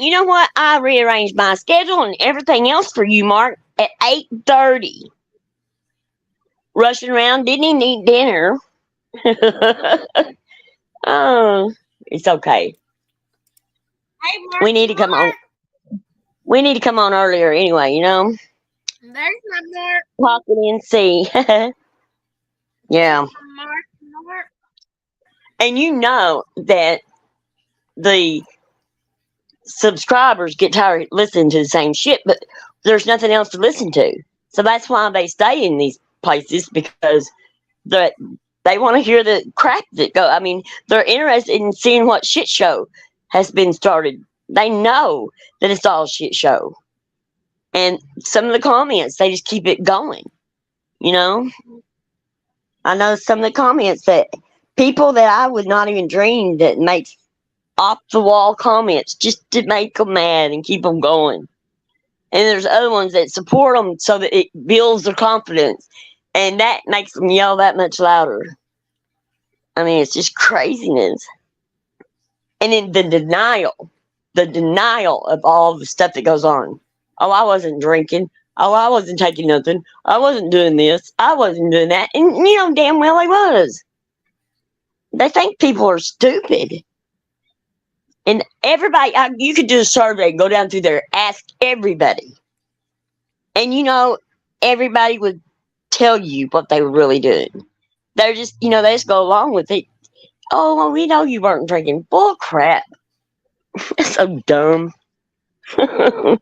You know what? I rearranged my schedule and everything else for you, Mark, at 8:30. Rushing around, didn't even eat dinner. Oh, it's okay. Hey, Mark, we need to come on. We need to come on earlier anyway, you know. There's my Mark. Pocket and see. Yeah. Mark. And you know that the subscribers get tired of listening to the same shit, but there's nothing else to listen to. So that's why they stay in these places because they want to hear the crap that go. I mean, they're interested in seeing what shit show has been started. They know that it's all shit show. And some of the comments, they just keep it going. You know? I know some of the comments that people that I would not even dream that makes off the wall comments just to make them mad and keep them going. And there's other ones that support them so that it builds their confidence And that makes them yell that much louder. I mean, it's just craziness. And then the denial of all the stuff that goes on. Oh, I wasn't drinking. Oh, I wasn't taking nothing. I wasn't doing this. I wasn't doing that. And you know damn well I was. They think people are stupid. And everybody, you could do a survey, go down through there, ask everybody. And you know, everybody would tell you what they were really doing. They're just, they just go along with it. Oh, well, we know you weren't drinking. Bull crap. That's so dumb. I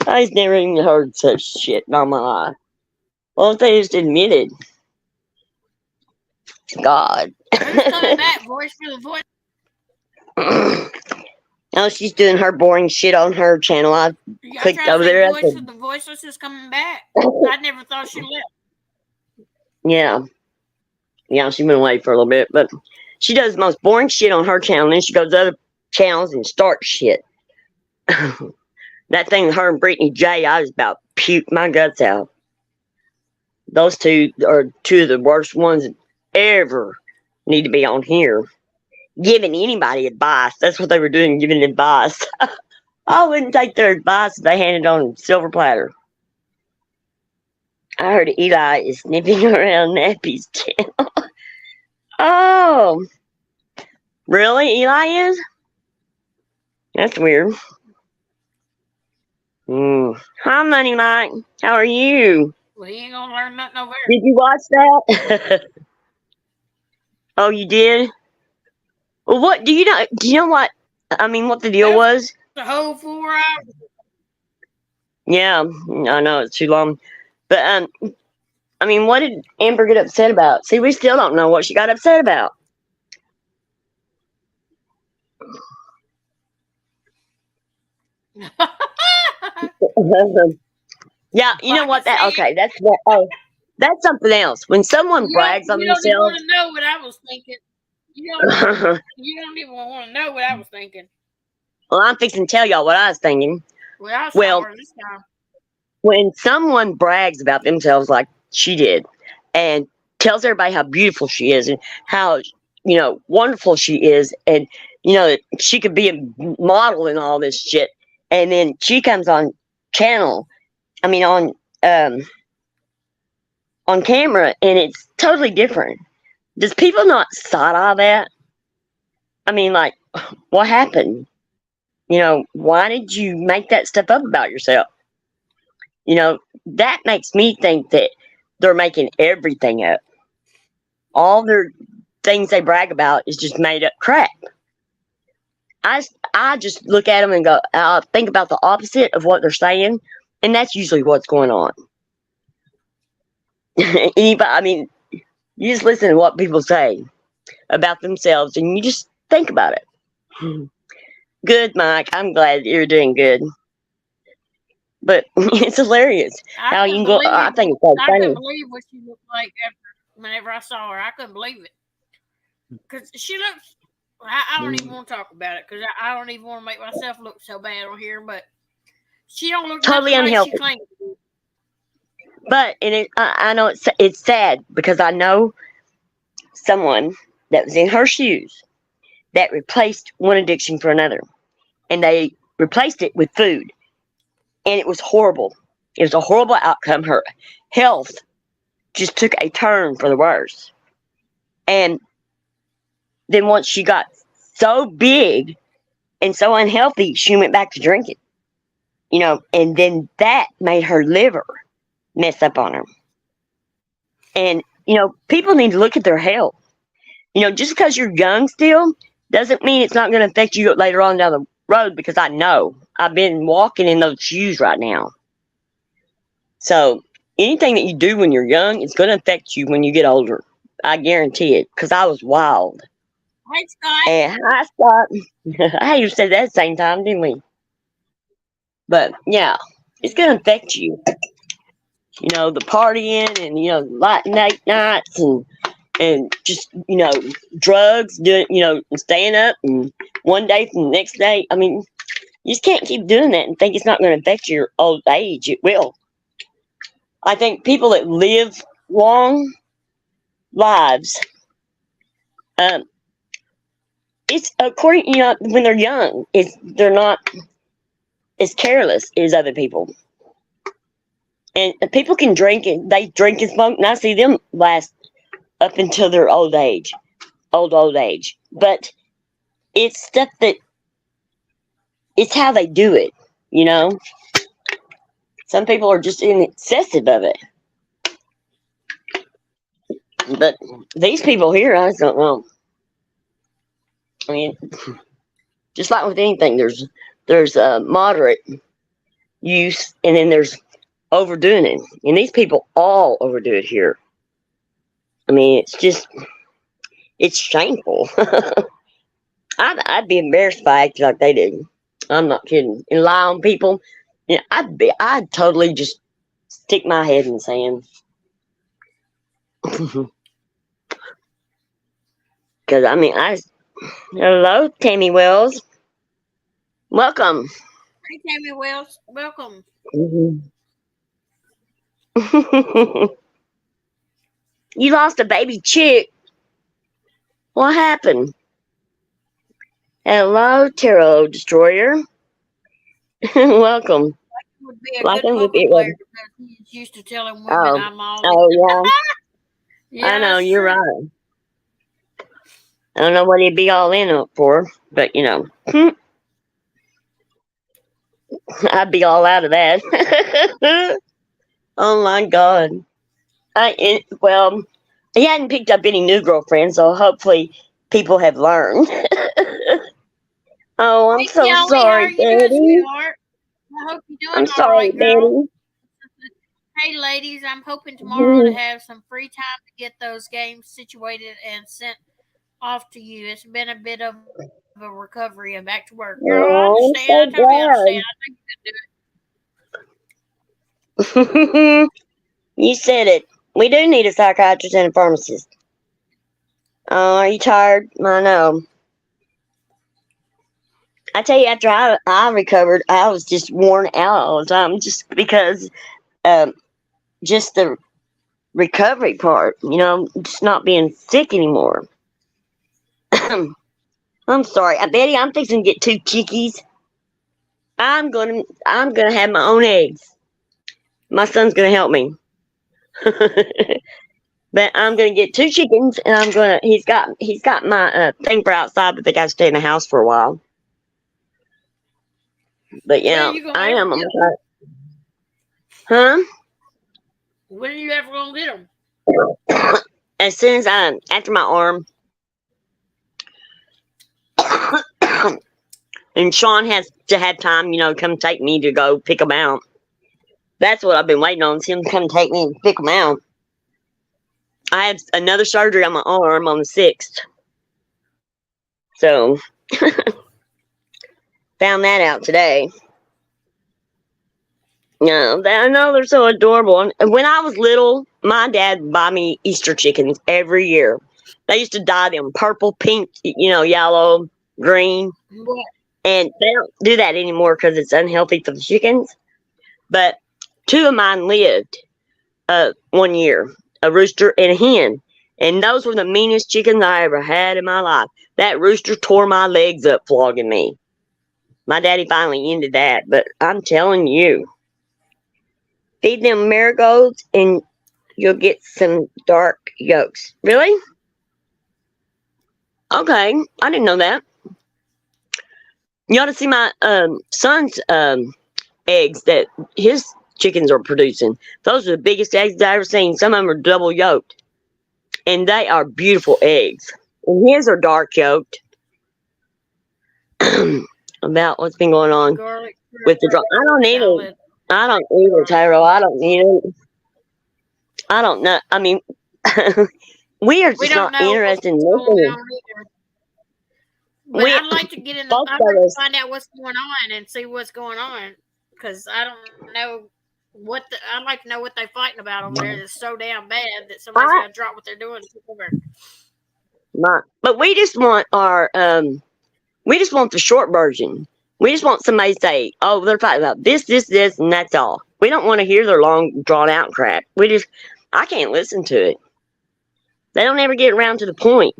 just never even heard such shit in all my life. Well, they just admitted. God. Who's coming back? Voice for the voice. Oh, she's doing her boring shit on her channel. I clicked over there. Voice for the voiceless is coming back. I never thought she left. Yeah. Yeah, she went away for a little bit, but she does the most boring shit on her channel, and then she goes to other channels and starts shit. That thing with her and Brittany J, I was about puke my guts out. Those two are two of the worst ones that ever need to be on here. Giving anybody advice. That's what they were doing, giving advice. I wouldn't take their advice if they handed on a silver platter. I heard Eli is sniffing around Nappy's channel. Oh. Really? Eli is? That's weird. Hi, Money Mike. How are you? Well, he ain't gonna learn nothing over there. Did you watch that? Oh, you did? Well, what do you know? Do you know what? I mean, what the deal was? The whole 4 hours. Yeah, I know it's too long, but I mean, what did Amber get upset about? See, we still don't know what she got upset about. Yeah, you know what? Okay, that's what. Oh, that's something else. When someone brags on themselves, you don't want to know what I was thinking. You don't even want to know what I was thinking. Well, I'm fixing to tell y'all what I was thinking. Well, this time. When someone brags about themselves like she did, and tells everybody how beautiful she is and how wonderful she is, and she could be a model and all this shit, and then she comes on channel. I mean, on camera, and it's totally different. Does people not side-eye that? I mean, like, what happened? Why did you make that stuff up about yourself? That makes me think that they're making everything up. All their things they brag about is just made up crap. I just look at them and go, think about the opposite of what they're saying, and that's usually what's going on. Anybody, I mean, you just listen to what people say about themselves, and you just think about it. Good, Mike. I'm glad you're doing good. But it's hilarious how you can go. I think it's so funny. I couldn't believe what she looked like whenever I saw her. I couldn't believe it because she looks. I don't even want to talk about it because I don't even want to make myself look so bad on here. But she don't look totally unhealthy. Like she claims. But I know it's sad because I know someone that was in her shoes that replaced one addiction for another, and they replaced it with food, and it was horrible. It was a horrible outcome. Her health just took a turn for the worse, and then once she got so big and so unhealthy, she went back to drinking. And then that made her liver mess up on her. And, people need to look at their health. Just because you're young still doesn't mean it's not going to affect you later on down the road, because I know I've been walking in those shoes right now. So anything that you do when you're young, it's going to affect you when you get older. I guarantee it, because I was wild. Hi, Scott. And hi, Scott. I even said that at the same time, didn't we? But, yeah, it's going to affect you. The partying and, late nights and just, drugs, doing, staying up and one day from the next day. I mean, you just can't keep doing that and think it's not going to affect your old age. It will. I think people that live long lives. Um, it's according, when they're young, they're not as careless as other people. And people can drink and they drink and smoke, and I see them last up until their old age, old age. But it's stuff that it's how they do it. You know, some people are just in excessive of it. But these people here, I just don't know. I mean, just like with anything, there's moderate use, and then there's overdoing it. And these people all overdo it here. I mean, it's shameful. I'd be embarrassed if I acted like they did. I'm not kidding. And lie on people. I'd totally just stick my head in the sand. Because I mean, hello, Tammy Wells, welcome. Hey, Tammy Wells, welcome. You lost a baby chick. What happened? Hello, Tarot Destroyer. Welcome. Would be a Like good poker player because he's used to telling women I'm all. Oh Yeah, I know, you're right. I don't know what he'd be all in up for, but I'd be all out of that. Oh my God. He hadn't picked up any new girlfriends, so hopefully people have learned. Oh, I'm so Kelly, sorry, how are you Betty. doing, sweetheart? I hope you're doing I'm all sorry, right, girl. Betty. Hey, ladies, I'm hoping tomorrow to have some free time to get those games situated and sent off to you. It's been a bit of a recovery and back to work. Girl, I understand. Oh, I I'm totally so understand. I think you can do it. glad. You said it. We do need a psychiatrist and a pharmacist. Oh, are you tired? I know. I tell you, after I recovered, I was just worn out all the time, just because, um, just the recovery part, just not being sick anymore. I'm sorry, Betty. I'm fixing to get 2 chickies. I'm gonna have my own eggs. My son's gonna help me. But I'm gonna get 2 chickens, and he's got my thing for outside, but they got to stay in the house for a while. But I am. Huh? When are you ever gonna get them? As soon as after my arm, and Sean has to have time, come take me to go pick them out. That's what I've been waiting on, is him to come take me and pick them out. I have another surgery on my arm on the 6th. So, found that out today. No, I know they're so adorable. And when I was little, my dad would buy me Easter chickens every year. They used to dye them purple, pink, yellow, green. And they don't do that anymore because it's unhealthy for the chickens. But 2 of mine lived 1 year, a rooster and a hen. And those were the meanest chickens I ever had in my life. That rooster tore my legs up flogging me. My daddy finally ended that, but I'm telling you, feed them marigolds and you'll get some dark yolks. Really? Okay, I didn't know that. You ought to see my son's eggs that his chickens are producing. Those are the biggest eggs I've ever seen. Some of them are double yolked. And they are beautiful eggs. And his are dark yolked. About what's been going on with the drum. I don't need it. I don't need it, Tyro. I don't need it. I don't know. I mean, we are just not interested in listening. But I'd like to get in. I'd like to find out what's going on and see what's going on, because I don't know I'd like to know what they're fighting about over there. That's so damn bad that somebody's got to drop what they're doing. But we just want we just want the short version. We just want somebody to say, "Oh, they're fighting about this, this, this," and that's all. We don't want to hear their long, drawn out crap. I can't listen to it. They don't ever get around to the point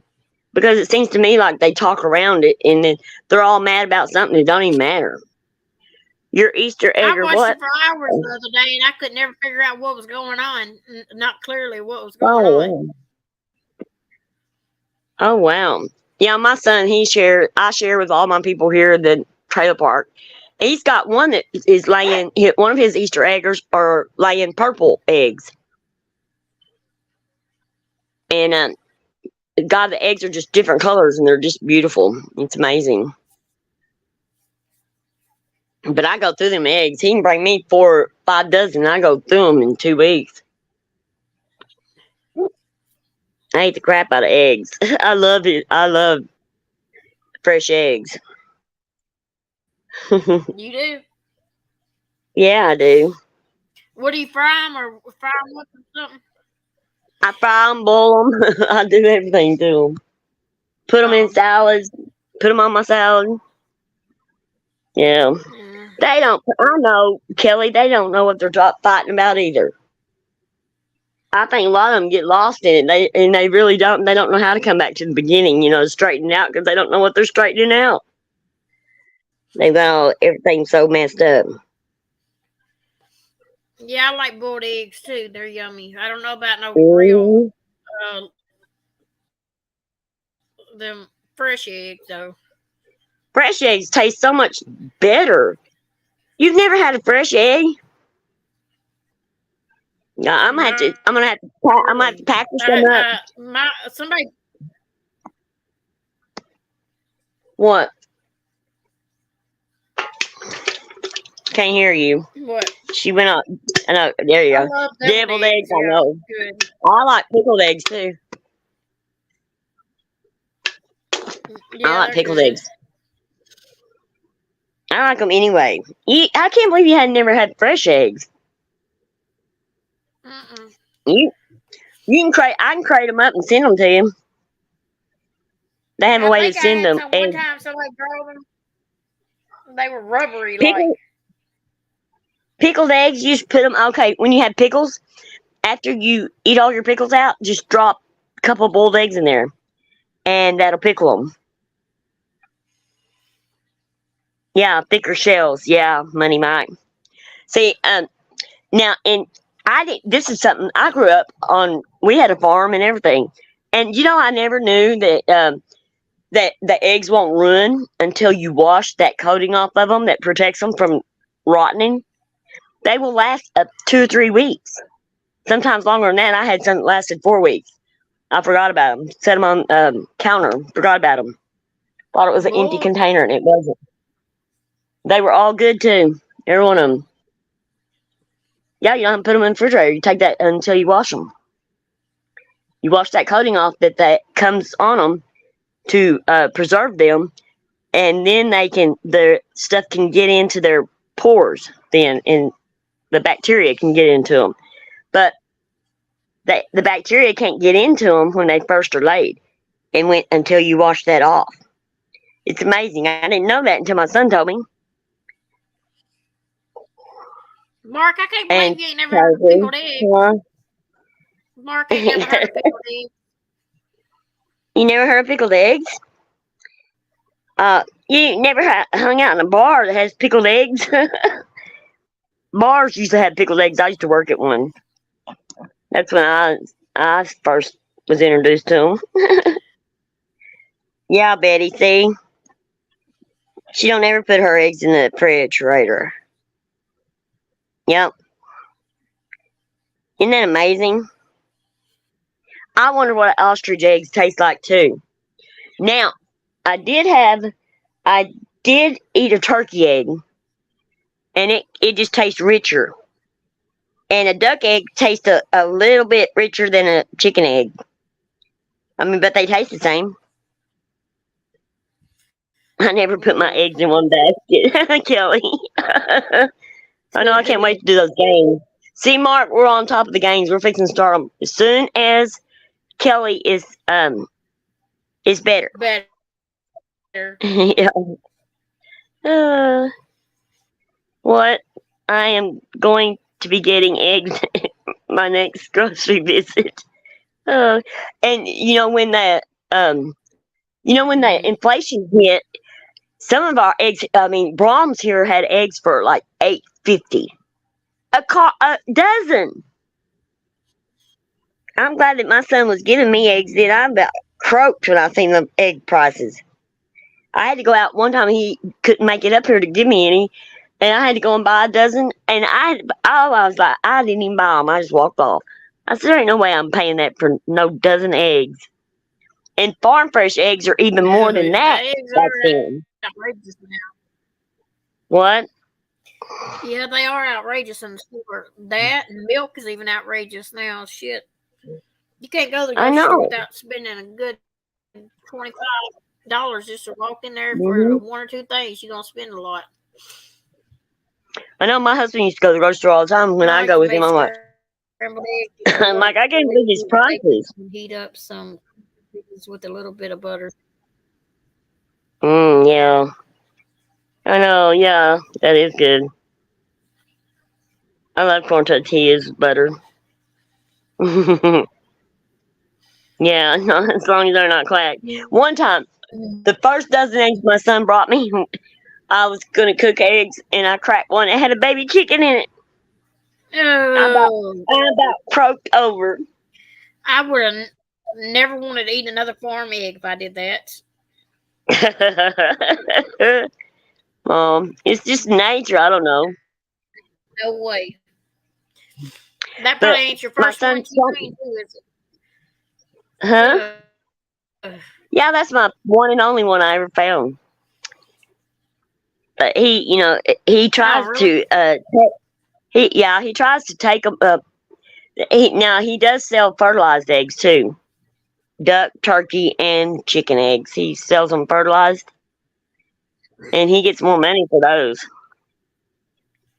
because it seems to me like they talk around it and then they're all mad about something that don't even matter. Your Easter egg I or watched what? it for hours the other day, and I could never figure out what was going on. Not clearly what was going on. Oh, oh wow. Yeah, my son, I share with all my people here at the trailer park. He's got one that is laying, one of his Easter eggs are laying purple eggs. And God, the eggs are just different colors and they're just beautiful. It's amazing. But I go through them eggs. He can bring me 4 or 5 dozen. I go through them in 2 weeks. I eat the crap out of eggs. I love it. I love fresh eggs. You do? Yeah, I do. What do you fry them or fry them with something? I fry them, boil them. I do everything to them. Put them in Oh, salads. Put them on my salad. Yeah. yeah. They don't. I know, Kelly. They don't know what they're fighting about either. I think a lot of them get lost in it. They really don't. They don't know how to come back to the beginning. To straighten it out because they don't know what they're straightening out. They've got everything so messed up. Yeah, I like boiled eggs too. They're yummy. I don't know about no real Mm-hmm. uh them fresh eggs though. Fresh eggs taste so much better. You've never had a fresh egg? No, I'm gonna have to. Not I'm gonna have to. I'm gonna have to really. package them up. My somebody. What? Can't hear you. What? She went up. I know. There you I go. love deviled Deviled eggs. eggs. I Yeah, know. good. I like pickled eggs too. I Yeah, like they're pickled good. eggs. I like them anyway. I can't believe you had never had fresh eggs. Mm-mm. You you can crate. I can crate them up and send them to you. They have a I way to think I send had them. some one And time. Somebody drove them. They were rubbery like. pickled eggs. You just put them. Okay, when you have pickles, after you eat all your pickles out, just drop a couple of boiled eggs in there, and that'll pickle them. Yeah, thicker shells. Yeah, Money Mike. See, now, and I did. This is something I grew up on. We had a farm and everything, and I never knew that the eggs won't ruin until you wash that coating off of them that protects them from rotting. They will last up 2 or 3 weeks, sometimes longer than that. I had some that lasted 4 weeks. I forgot about them. Set them on counter. Forgot about them. Thought it was an empty Lord. container, and it wasn't. They were all good too. Every one of them. Yeah, you don't have to put them in the refrigerator. You take that until you wash them. You wash that coating off that comes on them to preserve them, and then the stuff can get into their pores. Then, and the bacteria can get into them. But the bacteria can't get into them when they first are laid, and went until you wash that off. It's amazing. I didn't know that until my son told me. Mark, I can't And believe you ain't never heard of pickled eggs. Mark ain't never heard of pickled eggs. You never heard of pickled eggs? You never hung out in a bar that has pickled eggs? Bars used to have pickled eggs. I used to work at one. That's when I first was introduced to them. Yeah, Betty. See, she don't ever put her eggs in the refrigerator. Yep. Isn't that amazing? I wonder what ostrich eggs taste like too. Now, I did eat a turkey egg, and it just tastes richer. And a duck egg tastes a little bit richer than a chicken egg. I mean, but they taste the same. I never put my eggs in one basket, Kelly. I know I can't wait to do those games. See, Mark, we're on top of the games. We're fixing to start them as soon as Kelly is better. Better. Yeah. What? I am going to be getting eggs my next grocery visit. Uh, and um, when the Mhm. inflation hit, some of our eggs. I mean, Brahms here had eggs for like $8.50 a dozen. I'm glad that my son was giving me eggs. Then I about croaked when I seen the egg prices. I had to go out one time. He couldn't make it up here to give me any, and I had to go and buy a dozen. And I was like, I didn't even buy them. I just walked off. I said, there ain't no way I'm paying that for no dozen eggs. And farm fresh eggs are even more than The that eggs back are then. outrageous now. What? Yeah, they are outrageous in the store. That and milk is even outrageous now. Shit, you can't go to the I grocery store know. without spending a good $25 just to walk in there for hmm one or two things. You're gonna spend a lot. I know my husband used to go to the grocery store all the time. When I I like to go with him, make I'm like, scrambled eggs with a I'm little like, I can't believe bacon these prices. and heat up some cookies with a little bit of butter. Yeah. I know, yeah, that is good. I love corn tortillas with butter. Yeah, as long as they're not cracked. One time, the first dozen eggs my son brought me, I was gonna cook eggs and I cracked one. It had a baby chicken in it. I about, Oh, I about croaked over. I would have never wanted to eat another farm egg if I did that. It's just nature. I don't know, No way. That probably but ain't your my first one son's too, son, is huh? it? Yeah, that's my one and only one I ever found. But he Oh, tries really? to he tries to take them up. Now he does sell fertilized eggs too, duck, turkey, and chicken eggs. He sells them fertilized, and he gets more money for those.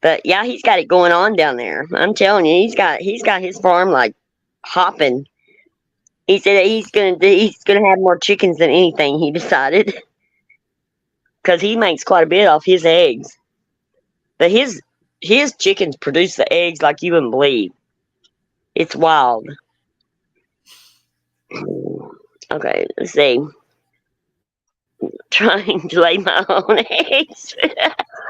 But yeah, he's got it going on down there. I'm telling you, he's got his farm like hopping. He said that he's gonna have more chickens than anything. He decided because he makes quite a bit off his eggs. But his chickens produce the eggs like you wouldn't believe. It's wild. Okay, let's see. Trying to lay my own eggs.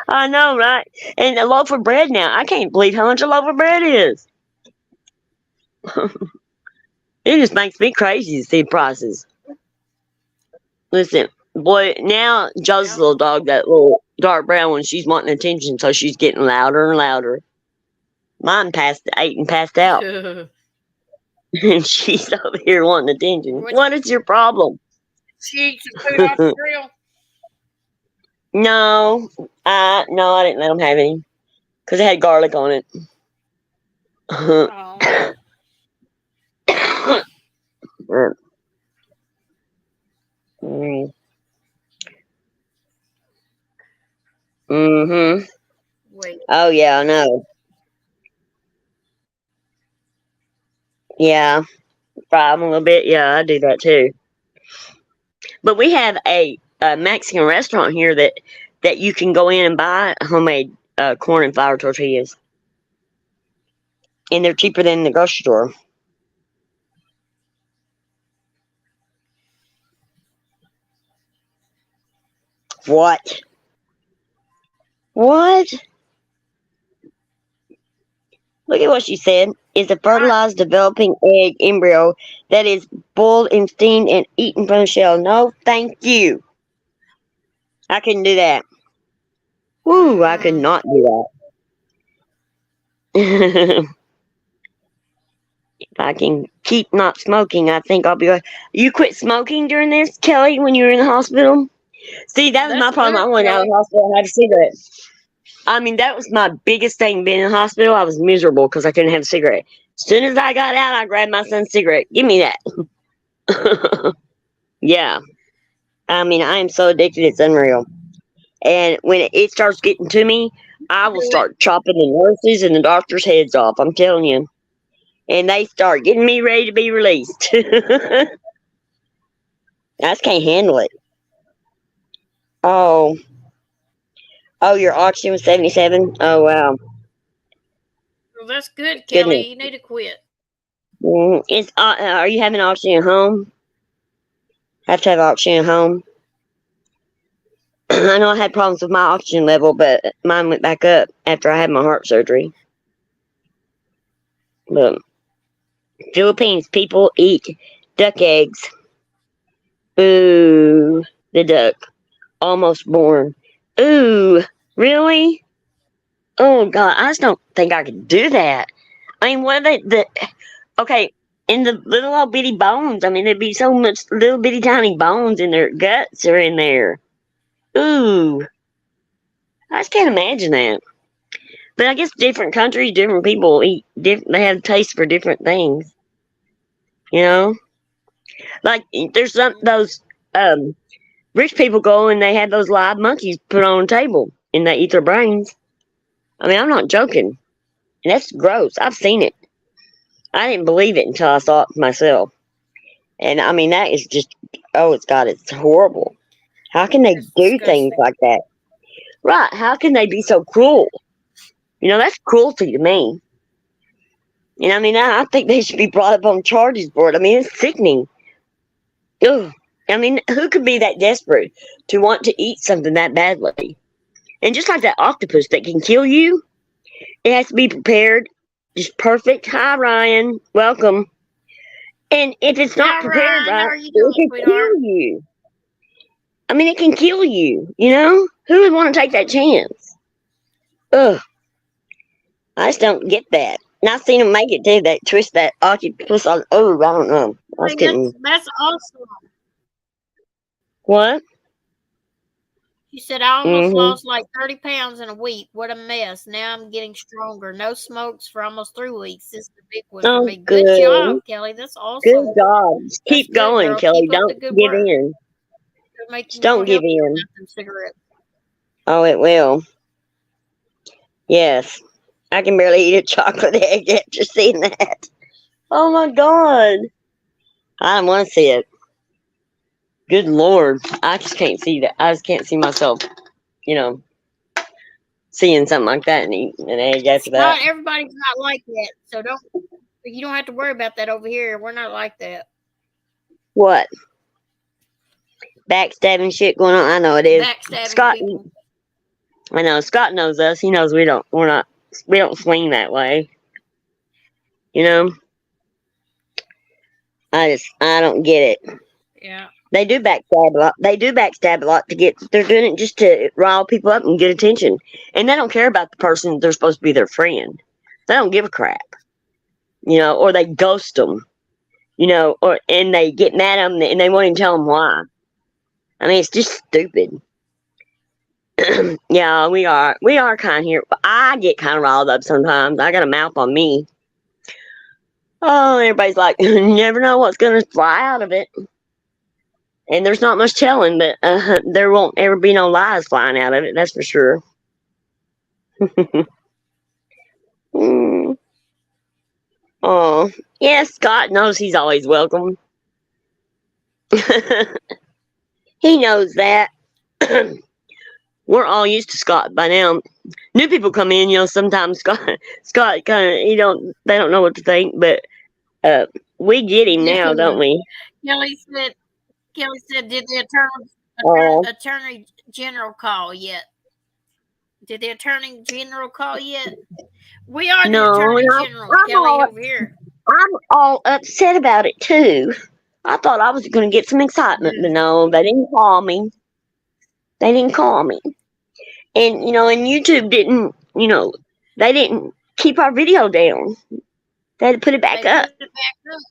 I know, right? And a loaf of bread now. I can't believe how much a loaf of bread is. It just makes me crazy to see prices. Listen, boy, now Joe's Yep. little dog, that little dark brown one, she's wanting attention, so she's getting louder and louder. Mine ate and passed out, and she's over here wanting attention. What, What is your problem? she eat some food off the grill? No, I didn't let them have any because it had garlic on it. Oh, Mm-hmm. wait. Oh yeah, I know. Yeah, fry 'em a little bit. Yeah, I do that too. But we have a Mexican restaurant here that you can go in and buy homemade corn and flour tortillas, and they're cheaper than the grocery store. What? What? Look at what she said. Is a Right. fertilized developing egg embryo that is boiled and steamed and eaten from the shell. No, thank you. I couldn't do that. Woo, I could Mm-mm. not do that. If I can keep not smoking, I think I'll be right. You quit smoking during this, Kelly, when you were in the hospital? See, that was my That's problem. I good, went out of Kelly. the hospital and had a cigarette. I mean, that was my biggest thing being in the hospital. I was miserable because I couldn't have a cigarette. As soon as I got out, I grabbed my son's cigarette. Give me that. Yeah. I mean, I am so addicted, it's unreal. And when it starts getting to me, I will Do it. start chopping the nurses and the doctors' heads off. I'm telling you. And they start getting me ready to be released. I just can't handle it. Oh, oh, your oxygen was 77. Oh wow. Well, that's good, Goodness. Kelly. You need to quit. Are you having oxygen at home? Have to have oxygen at home. I know I had problems with my oxygen level, but mine went back up after I had my heart surgery. But Philippines people eat duck eggs. Ooh, the duck. Almost born. Ooh, really? Oh God, I just don't think I could do that. I mean, what are okay, in the little old bitty bones, I mean, there'd be so much little bitty tiny bones in their guts are in there. Ooh, I just can't imagine that. But I guess different countries, different people eat, they have taste for different things, you know? Like, there's those, rich people go and they have those live monkeys put on a table and they eat their brains. I mean, I'm not joking. And that's gross. I've seen it. I didn't believe it until I saw it myself. And I mean, that is just, oh, it's horrible. How can they It's do things disgusting. like that? Right. How can they be so cruel? That's cruelty to me. And I mean, I think they should be brought up on charges for it. I mean, it's sickening. Ugh. I mean, who could be that desperate to want to eat something that badly? And just like that octopus that can kill you, it has to be prepared just perfect. Hi, Ryan. Welcome. And if it's not Hi, prepared Ryan. How right, are you it doing, can sweetheart? kill you. I mean, it can kill you, you know? Who would want to take that chance? Ugh. I just don't get that. And I've seen them make it too. They twist that octopus on. Oh, I don't know. I I just mean, that's couldn't. that's awesome. What? You said I almost Mm-hmm. lost like 30 pounds in a week. What a mess. Now I'm getting stronger. No smokes for almost 3 weeks. This is a big one for Oh, me. Good good. job, Kelly. That's Good awesome. job. Just That's keep good, going, girl. Kelly. Keep up the Don't good give work. in. It'll make Just you more don't give healthier in. than cigarettes. Oh, it will. Yes. I can barely eat a chocolate egg after seeing that. Oh my God. I don't want to see it. Good Lord. I just can't see that. I just can't see myself, you know, seeing something like that and eating an egg after It's that. not everybody's not like that. So you don't have to worry about that over here. We're not like that. What? Backstabbing shit going on? I know it is. Backstabbing Scott, people. I know. Scott knows us. He knows we don't swing that way. You know? I don't get it. Yeah. They do backstab a lot. They do backstab a lot they're doing it just to rile people up and get attention. And they don't care about the person they're supposed to be their friend. They don't give a crap. Or they ghost them. And they get mad at them and they won't even tell them why. I mean, it's just stupid. Yeah, we are kind of here. I get kind of riled up sometimes. I got a mouth on me. Oh, everybody's like, you never know what's gonna fly out of it. And there's not much telling, but there won't ever be no lies flying out of it. That's for sure. Mm. Oh, yeah. Scott knows he's always welcome. He knows that. We're all used to Scott by now. New people come in, sometimes Scott kind of they don't know what to think, but uh, we get him Yeah. now, don't we? Kelly said, did the Oh attorney general call yet? Did the attorney general call yet? We are the no, attorney and general, Kelly, over here. I'm all upset about it too. I thought I was going to get some excitement, but no, they didn't call me. They didn't call me, and YouTube didn't, they didn't keep our video down. They had to put it back They up. put it back up.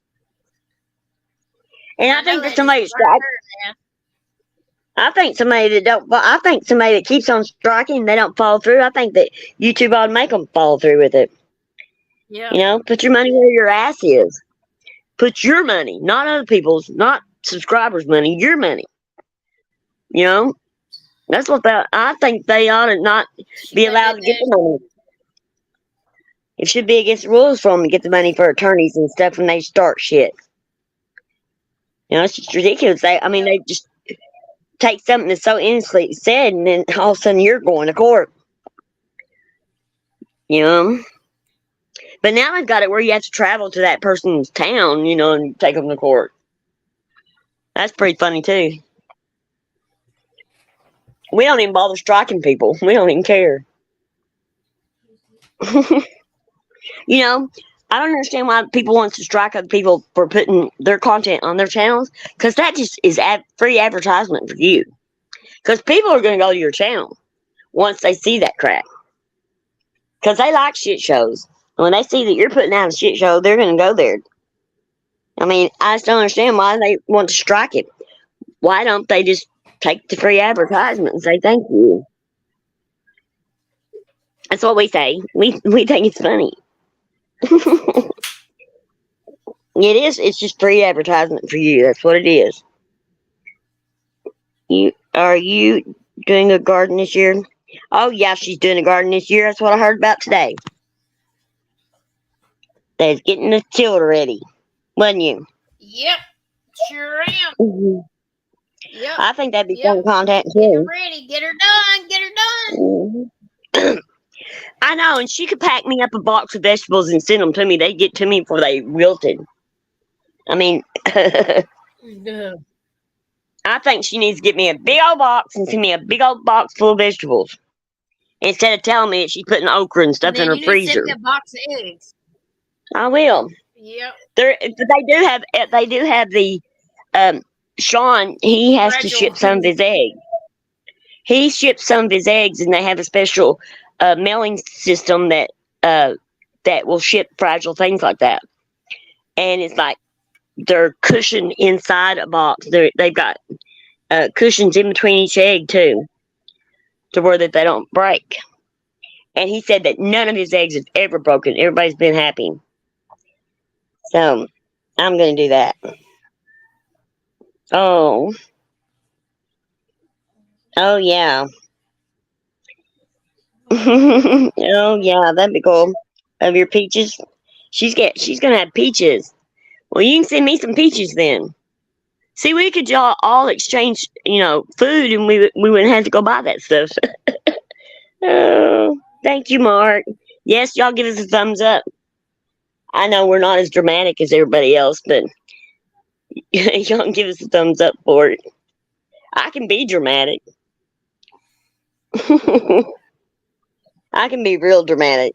And And I I know think that that just somebody burned strike. her now. I think somebody that don't. I think somebody that keeps on striking, they don't follow through. I think that YouTube ought to make them follow through with it. Yeah. Put your money where your ass is. Put your money, not other people's, not subscribers' money. Your money. You know, that's what I think they ought to not She be made allowed that to get the money. It should be against the rules for them to get the money for attorneys and stuff when they start shit. It's just ridiculous. They just take something that's so innocently said, and then all of a sudden you're going to court. You know. But now they've got it where you have to travel to that person's town, and take them to court. That's pretty funny too. We don't even bother striking people. We don't even care. I don't understand why people want to strike other people for putting their content on their channels, because that just is free advertisement for you. Because people are going to go to your channel once they see that crap. Because they like shit shows. And when they see that you're putting out a shit show, they're going to go there. I mean, I just don't understand why they want to strike it. Why don't they just take the free advertisement and say thank you? That's what we say. We think it's funny. It is. It's just free advertisement for you. That's what it is. Are you doing a garden this year? Oh yeah, she's doing a garden this year. That's what I heard about today. They're getting the children ready, wasn't you? Yep, sure am. Mm-hmm. Yep. I think that'd be fun content Get her too. ready. Get her done. Get her done. Mm-hmm. I know, and she could pack me up a box of vegetables and send them to me. They'd get to me before they wilted. I mean, I think she needs to get me a big old box and send me a big old box full of vegetables, instead of telling me that she's putting okra and stuff in her freezer. Send me a box of eggs. I will. Yep. They do have the Sean. He has to ship some of his eggs. He ships some of his eggs, and they have a special mailing system that will ship fragile things like that. And it's like they're cushioned inside a box. They've got cushions in between each egg too, to where that they don't break. And he said that none of his eggs have ever broken. Everybody's been happy. So I'm going to do that. Oh yeah. Oh yeah, that'd be cool. Of your peaches, she's gonna have peaches. Well, you can send me some peaches then. See, we could all exchange, food, and we wouldn't have to go buy that stuff. Oh, thank you, Mark. Yes, y'all give us a thumbs up. I know we're not as dramatic as everybody else, but y'all give us a thumbs up for it. I can be dramatic. I can be real dramatic.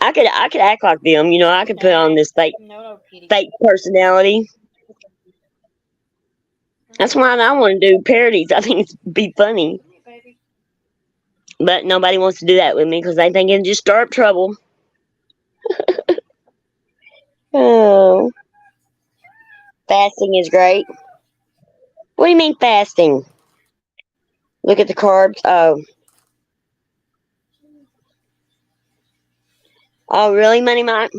I could act like them, I could put on this fake personality. That's why I want to do parodies. I think it'd be funny. But nobody wants to do that with me because they think it'll just stir up trouble. Oh. Fasting is great. What do you mean fasting? Look at the carbs. Oh, really, Money Mike?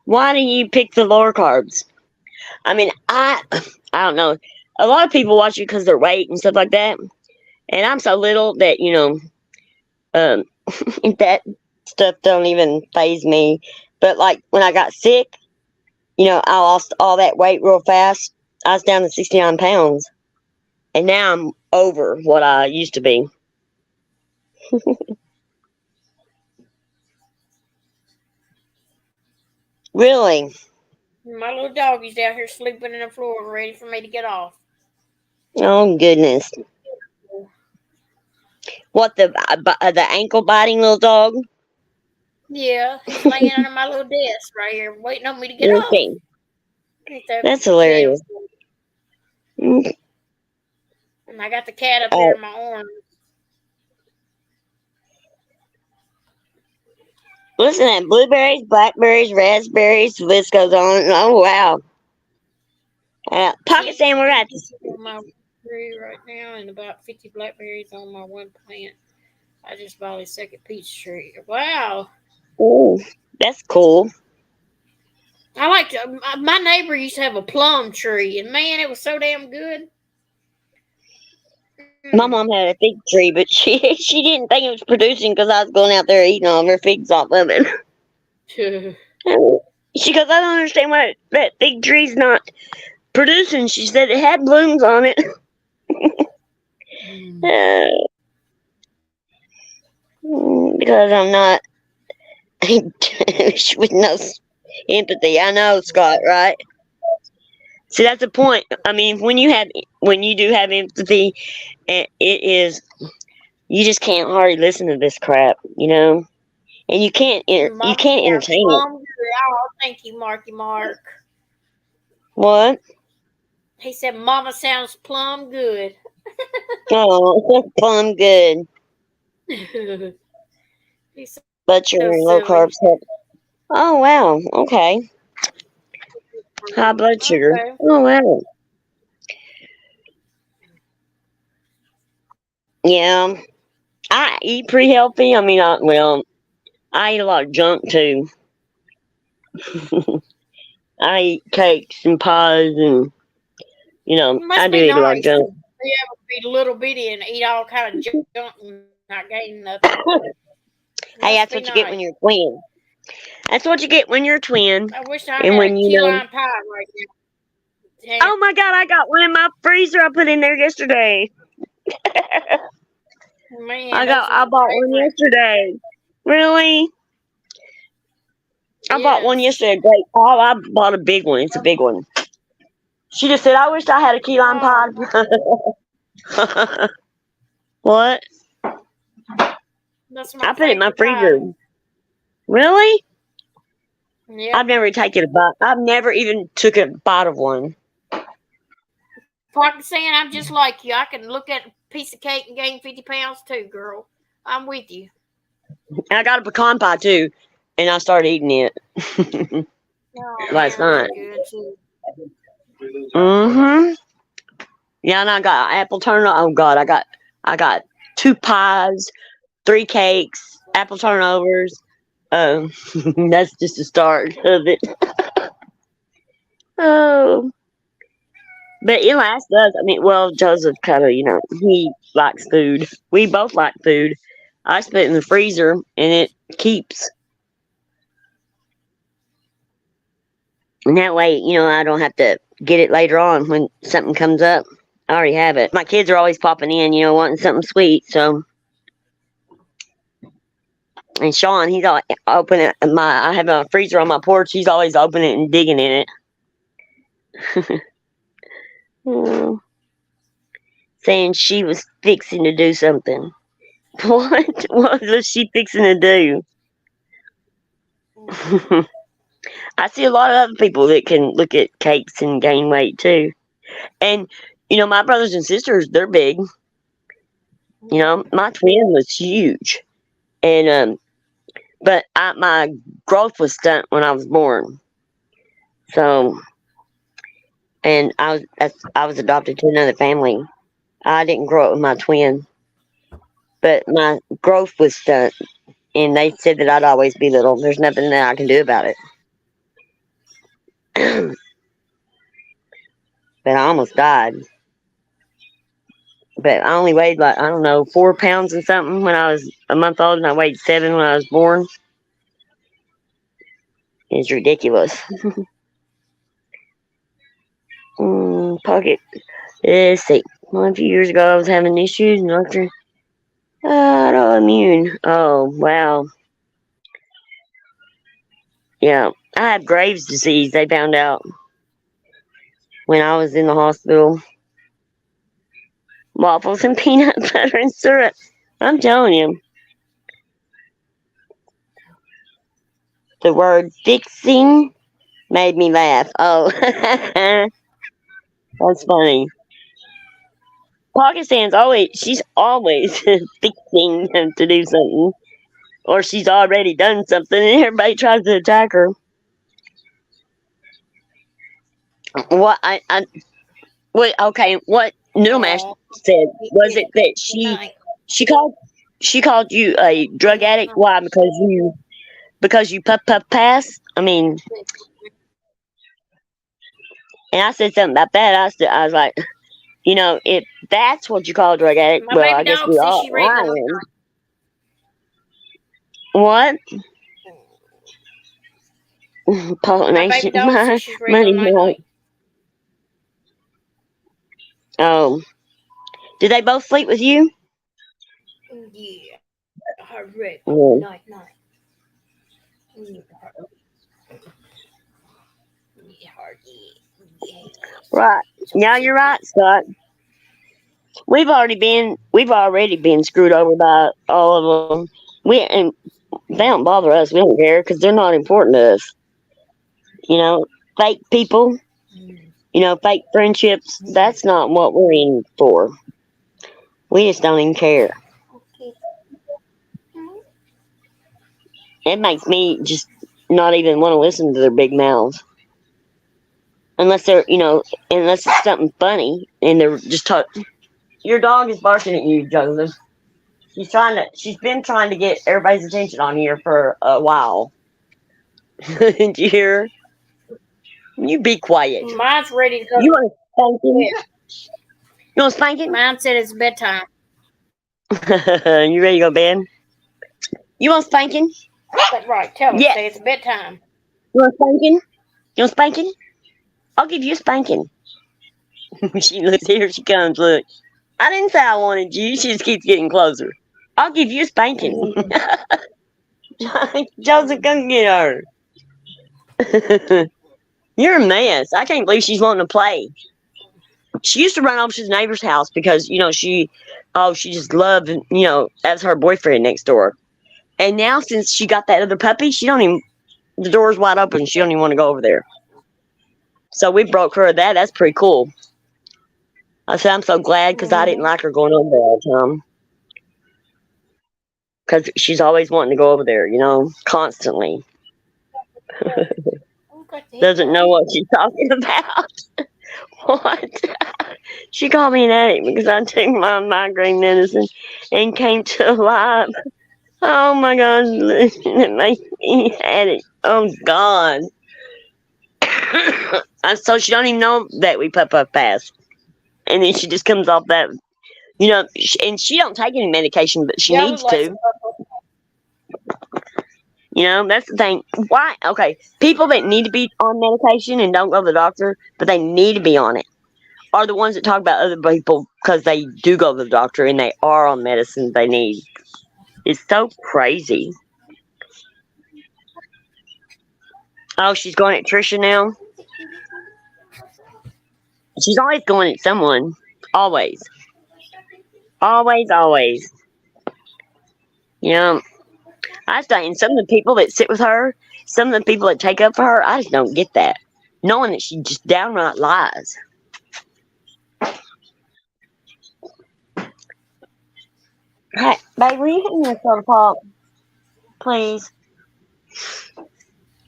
Why do you pick the lower carbs? I mean, I don't know. A lot of people watch it because their weight and stuff like that. And I'm so little that, that stuff don't even faze me. But, like, when I got sick, I lost all that weight real fast. I was down to 69 pounds. And now I'm over what I used to be. Really? My little doggy's out here sleeping in the floor, ready for me to get off. Oh, goodness. What, the ankle biting little dog? Yeah, he's laying under my little desk right here, waiting on me to get off. That's hilarious. And I got the cat up there in my arms. Listen to that. Blueberries, blackberries, raspberries, the list goes on. Oh, wow. Pocket Sam, we're at my tree right now, and about 50 blackberries on my one plant. I just bought a second peach tree. Wow. Ooh, that's cool. I like my neighbor used to have a plum tree, and man, it was so damn good. My mom had a fig tree, but she didn't think it was producing because I was going out there eating all of her figs off of it. She goes, I don't understand why that fig tree's not producing. She said it had blooms on it. Because I'm not with no empathy. I know, Scott. Right? See, that's the point. I mean, when you do have empathy, it is you just can't hardly listen to this crap, and you Mama can't sounds entertain it. plum good. Oh, thank you, Marky Mark. What? He said, Mama sounds plum good. Oh, plum good. He's so Blood sugar silly. and low carbs help. Oh wow. Okay. High blood Okay. sugar. Oh wow. Yeah. I eat pretty healthy. I mean, I eat a lot of junk too. I eat cakes and pies, and It I must do be eat a lot of nice to junk. be able to be little bitty and eat all kind of junk and not gain nothing. Must Hey, be that's what you get nice. when you're a twin. That's what you get when you're a twin, I wish I and had a when key lime pie right now. Damn. Oh my god, I got one in my freezer. I put in there yesterday. Man, those are I my bought one favorite. yesterday. Really? I bought one Yes. yesterday. Great. Oh, I bought a big one. It's a big one. She just said, I wish I had a key lime Oh, pie. What? that's my I put it in my favorite pie. freezer. Really? Yep. I've never taken a bite. I've never even took a bite of one. Parker saying I'm just like you. I can look at a piece of cake and gain 50 pounds too, girl. I'm with you. And I got a pecan pie too, and I started eating it Oh last man, those night. are good too. Mm-hmm. Yeah, and I got apple turnover. Oh God, I got two pies, three cakes, apple turnovers. That's just the start of it. Oh, but it lasts us. I mean, well, Joseph kind of, he likes food. We both like food. I just put it in the freezer and it keeps. And that way, I don't have to get it later on when something comes up. I already have it. My kids are always popping in, wanting something sweet. So, and Sean, he's always opening my. I have a freezer on my porch. He's always opening it and digging in it. Hmm. Saying she was fixing to do something. What? What was she fixing to do? I see a lot of other people that can look at cakes and gain weight too. And my brothers and sisters, they're big. My twin was huge, and but my growth was stunted when I was born. So, and I was adopted to another family. I didn't grow up with my twin, but my growth was stunted, and they said that I'd always be little. There's nothing that I can do about it. But I almost died. But I only weighed like, I don't know, 4 pounds and something when I was a month old, and I weighed 7 when I was born. It's ridiculous. Pocket. Let's see. Well, a few years ago, I was having issues, and doctor, autoimmune. Oh, wow. Yeah. I have Graves' disease, they found out when I was in the hospital. Waffles and peanut butter and syrup. I'm telling you. The word fixing made me laugh. Oh, that's funny. Pakistan's she's always fixing to do something. Or she's already done something and everybody tries to attack her. What wait, okay, what Noodlemash Oh, said, he was did. it that Good night. she called she called you a drug addict? Why? Because you puff pass? I mean, and I said something about that. I was like, if that's what you call a drug addict, My well, baby I guess dog we says all she's ready to I am. What? My baby Pollination, dog says she's ready to go money. night night. Oh, did they both sleep with you? Yeah, her ready. Yeah. Night night. Right. Yeah, you're right, Scott. We've already been screwed over by all of them. And they don't bother us. We don't care because they're not important to us. You know, fake people. Fake friendships. That's not what we're in for. We just don't even care. It makes me just not even want to listen to their big mouths unless unless it's something funny and they're just talking. Your dog is barking at you, Joseph. She's been trying to get everybody's attention on here for a while. Did you hear? You be quiet. Mine's ready to go You to want spanking? bed. You want spanking? Mine said it's bedtime. You ready to go to bed? You want spanking? But right, tell her, Yes. say it's bedtime. You want spanking? You want spanking? I'll give you a spanking. She looks, here she comes, look. I didn't say I wanted you. She just keeps getting closer. I'll give you a spanking. Joseph, come get her. You're a mess. I can't believe she's wanting to play. She used to run off to the neighbor's house because, she just loved, that's her boyfriend next door. And now since she got that other puppy, the door's wide open. She don't even want to go over there. So we broke her of that. That's pretty cool. I said, I'm so glad because I didn't like her going over there all the time. Because she's always wanting to go over there, constantly. Doesn't know what she's talking about. What? She called me an addict because I took my migraine medicine and came to life. Oh my God, it makes me addict. Oh God. So she don't even know that we puff fast. And then she just comes off that, and she don't take any medication, but she needs to. That's the thing. Why? Okay, people that need to be on medication and don't go to the doctor, but they need to be on it, are the ones that talk about other people because they do go to the doctor and they are on medicine they need. It's so crazy. Oh, she's going at Trisha now? She's always going at someone. Always. Always, always. I just don't, and some of the people that sit with her, some of the people that take up for her, I just don't get that. Knowing that she just downright lies. Hey, babe, will you hand me a soda pop? Please.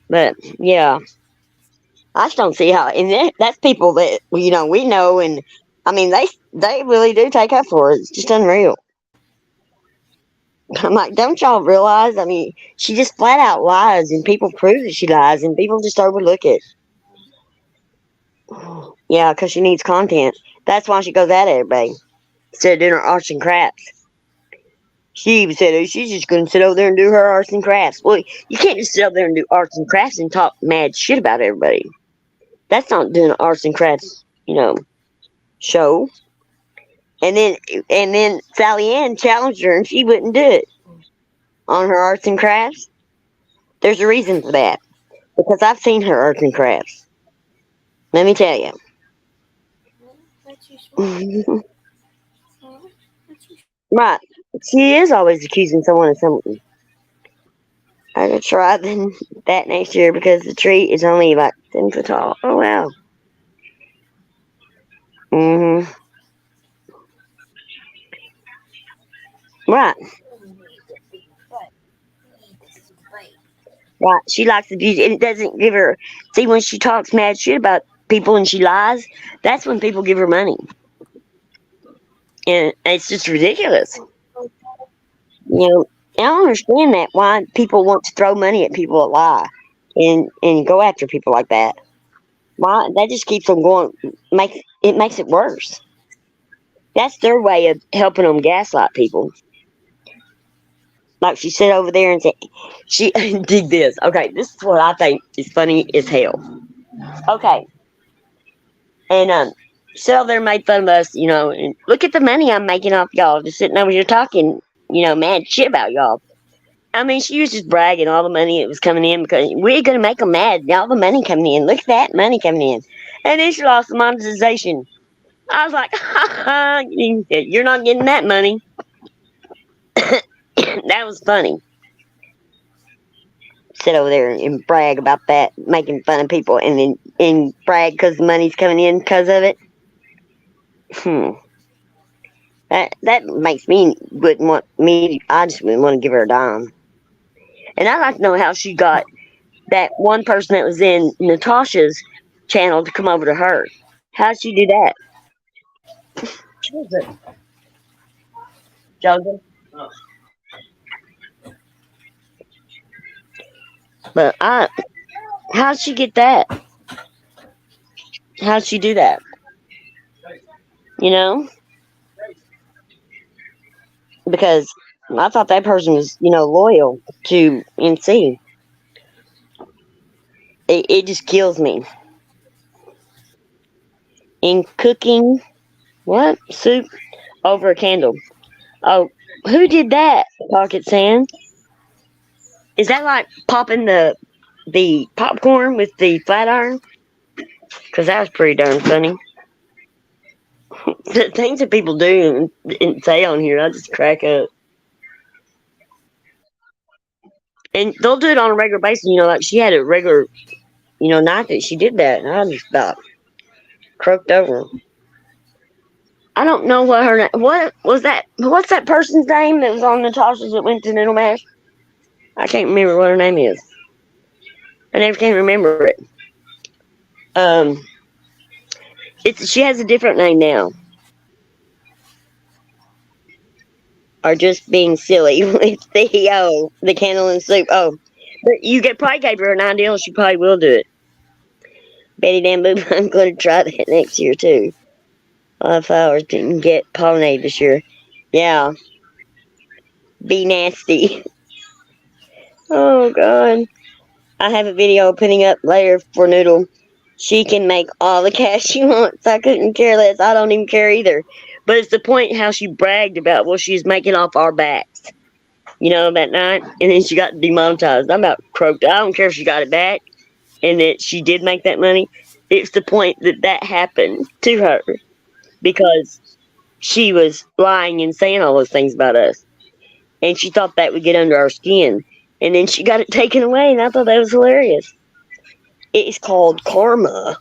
But, yeah. I just don't see how, and that's people that, we know, and, I mean, they really do take up for her. It's just unreal. I'm like, don't y'all realize? I mean, she just flat out lies, and people prove that she lies, and people just overlook it. Yeah, because she needs content. That's why she goes at everybody. Instead of doing her arts and crafts. She even said, oh, she's just going to sit over there and do her arts and crafts. Well, you can't just sit over there and do arts and crafts and talk mad shit about everybody. That's not doing an arts and crafts, show. And then Sally Ann challenged her, and she wouldn't do it on her arts and crafts. There's a reason for that. Because I've seen her arts and crafts. Let me tell you. Right. She is always accusing someone of something. I could try that next year because the tree is only about 10 foot tall. Oh, wow. Right. Right. She likes the beauty. And it doesn't give her. See, when she talks mad shit about people and she lies, that's when people give her money. And it's just ridiculous. I don't understand that, why people want to throw money at people that lie and go after people like that. Why? That just keeps them going. It makes it worse. That's their way of helping them gaslight people. Like she sat over there and said, she dig this. Okay, this is what I think is funny as hell. Okay. And sit over there and made fun of us, and look at the money I'm making off y'all just sitting over here talking, mad shit about y'all. I mean, she was just bragging all the money that was coming in because we're gonna make them mad. All the money coming in. Look at that money coming in, and then she lost the monetization. I was like, ha ha, you're not getting that money. That was funny. Sit over there and brag about that, making fun of people, and then brag because the money's coming in because of it. Hmm. That makes me wouldn't want me. I just wouldn't want to give her a dime. And I'd like to know how she got that one person that was in Natasha's channel to come over to her. How'd she do that? What was it? Joseph? But how'd she get that? How'd she do that? You know? Because I thought that person was, loyal to NC. It just kills me. In cooking, what? Soup over a candle. Oh, who did that? Pocket Sand. Is that like popping the popcorn with the flat iron? Because that was pretty darn funny. The things that people do and say on here, I just crack up. And they'll do it on a regular basis. Like she had a regular, night that she did that, and I just about croaked over. I don't know what her name. What was that? What's that person's name that was on Natasha's that went to Little Mash? I can't remember what her name is. I never can remember it. Um, she has a different name now. Or just being silly with the candle and soup. Oh, but you probably gave her an idea. She probably will do it. Betty Dan Boop, I'm going to try that next year too. All the flowers didn't get pollinated this year. Yeah. Be nasty. Oh, God. I have a video putting up later for Noodle. She can make all the cash she wants. I couldn't care less. I don't even care either. But it's the point how she bragged about what she's making off our backs. That night. And then she got demonetized. I'm about croaked. I don't care if she got it back and that she did make that money. It's the point that happened to her because she was lying and saying all those things about us. And she thought that would get under our skin. And then she got it taken away, and I thought that was hilarious. It's called karma.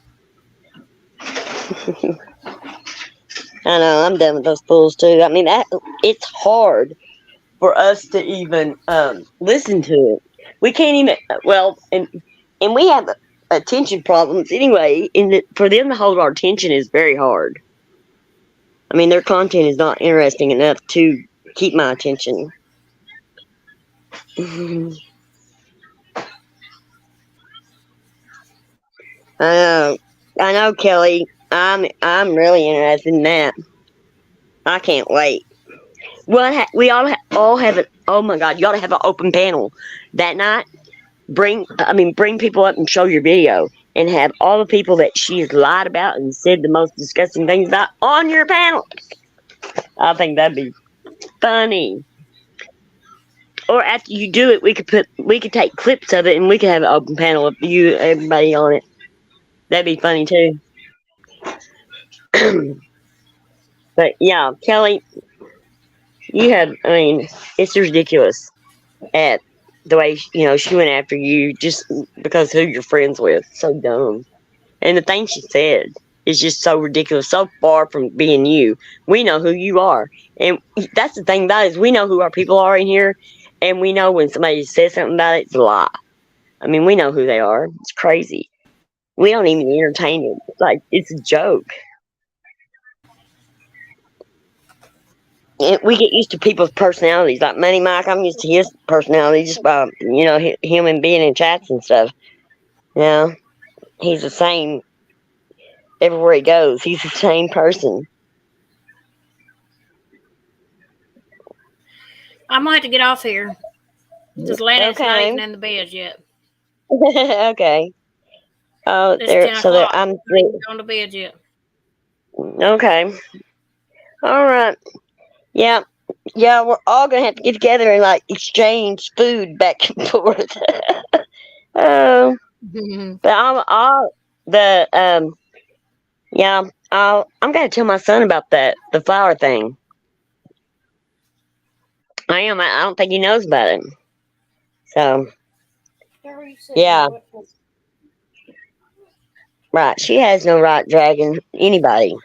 I know, I'm done with those fools too. I mean, it's hard for us to even listen to it. We can't even, and we have attention problems anyway, for them to hold our attention is very hard. I mean, their content is not interesting enough to keep my attention. I know, Kelly. I'm really interested in that. I can't wait. Well, we all have it. Oh my God, you ought to have an open panel that night. Bring people up and show your video, and have all the people that she's lied about and said the most disgusting things about on your panel. I think that'd be funny. Or after you do it, we could take clips of it and we could have an open panel of everybody on it. That'd be funny too. But yeah, Kelly, it's ridiculous at the way, she went after you just because who you're friends with. So dumb. And the thing she said is just so ridiculous, so far from being you. We know who you are. And that's the thing about it, is we know who our people are in here, and we know when somebody says something about it, it's a lie. I mean, we know who they are. It's crazy. We don't even entertain it. Like, it's a joke. We get used to people's personalities. Like Money Mike, I'm used to his personality just by, him and being in chats and stuff. He's the same everywhere he goes. He's the same person. I'm gonna have to get off here because Lana's not even in the bed yet. Okay. Oh, I'm on the bed yet. Okay. All right. Yeah. Yeah, we're all gonna have to get together and like exchange food back and forth. Oh, but yeah, I'm gonna tell my son about the flower thing. I am. I don't think he knows about it. So yeah, right. She has no right dragging anybody.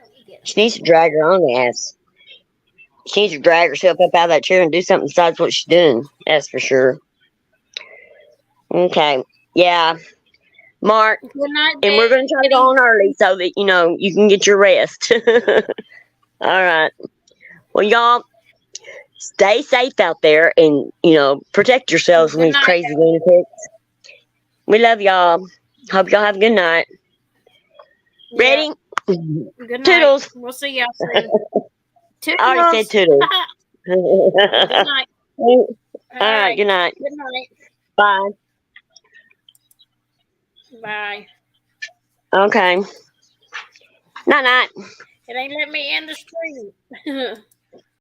She needs to drag her own ass. She needs to drag herself up out of that chair and do something besides what she's doing. That's for sure. Okay. Yeah, Mark. Good night, And we're gonna try to go Betty. on early so that you can get your rest. All right. Well, y'all stay safe out there and protect yourselves from Good these night. crazy lunatics. We love y'all. Hope y'all have a good night. Yeah. Ready? Good night. Toodles. We'll see y'all soon. Toodles. I already said toodles. Good night. All right. Good night. Good night. Bye. Bye. Okay. Night night. It ain't let me in the stream.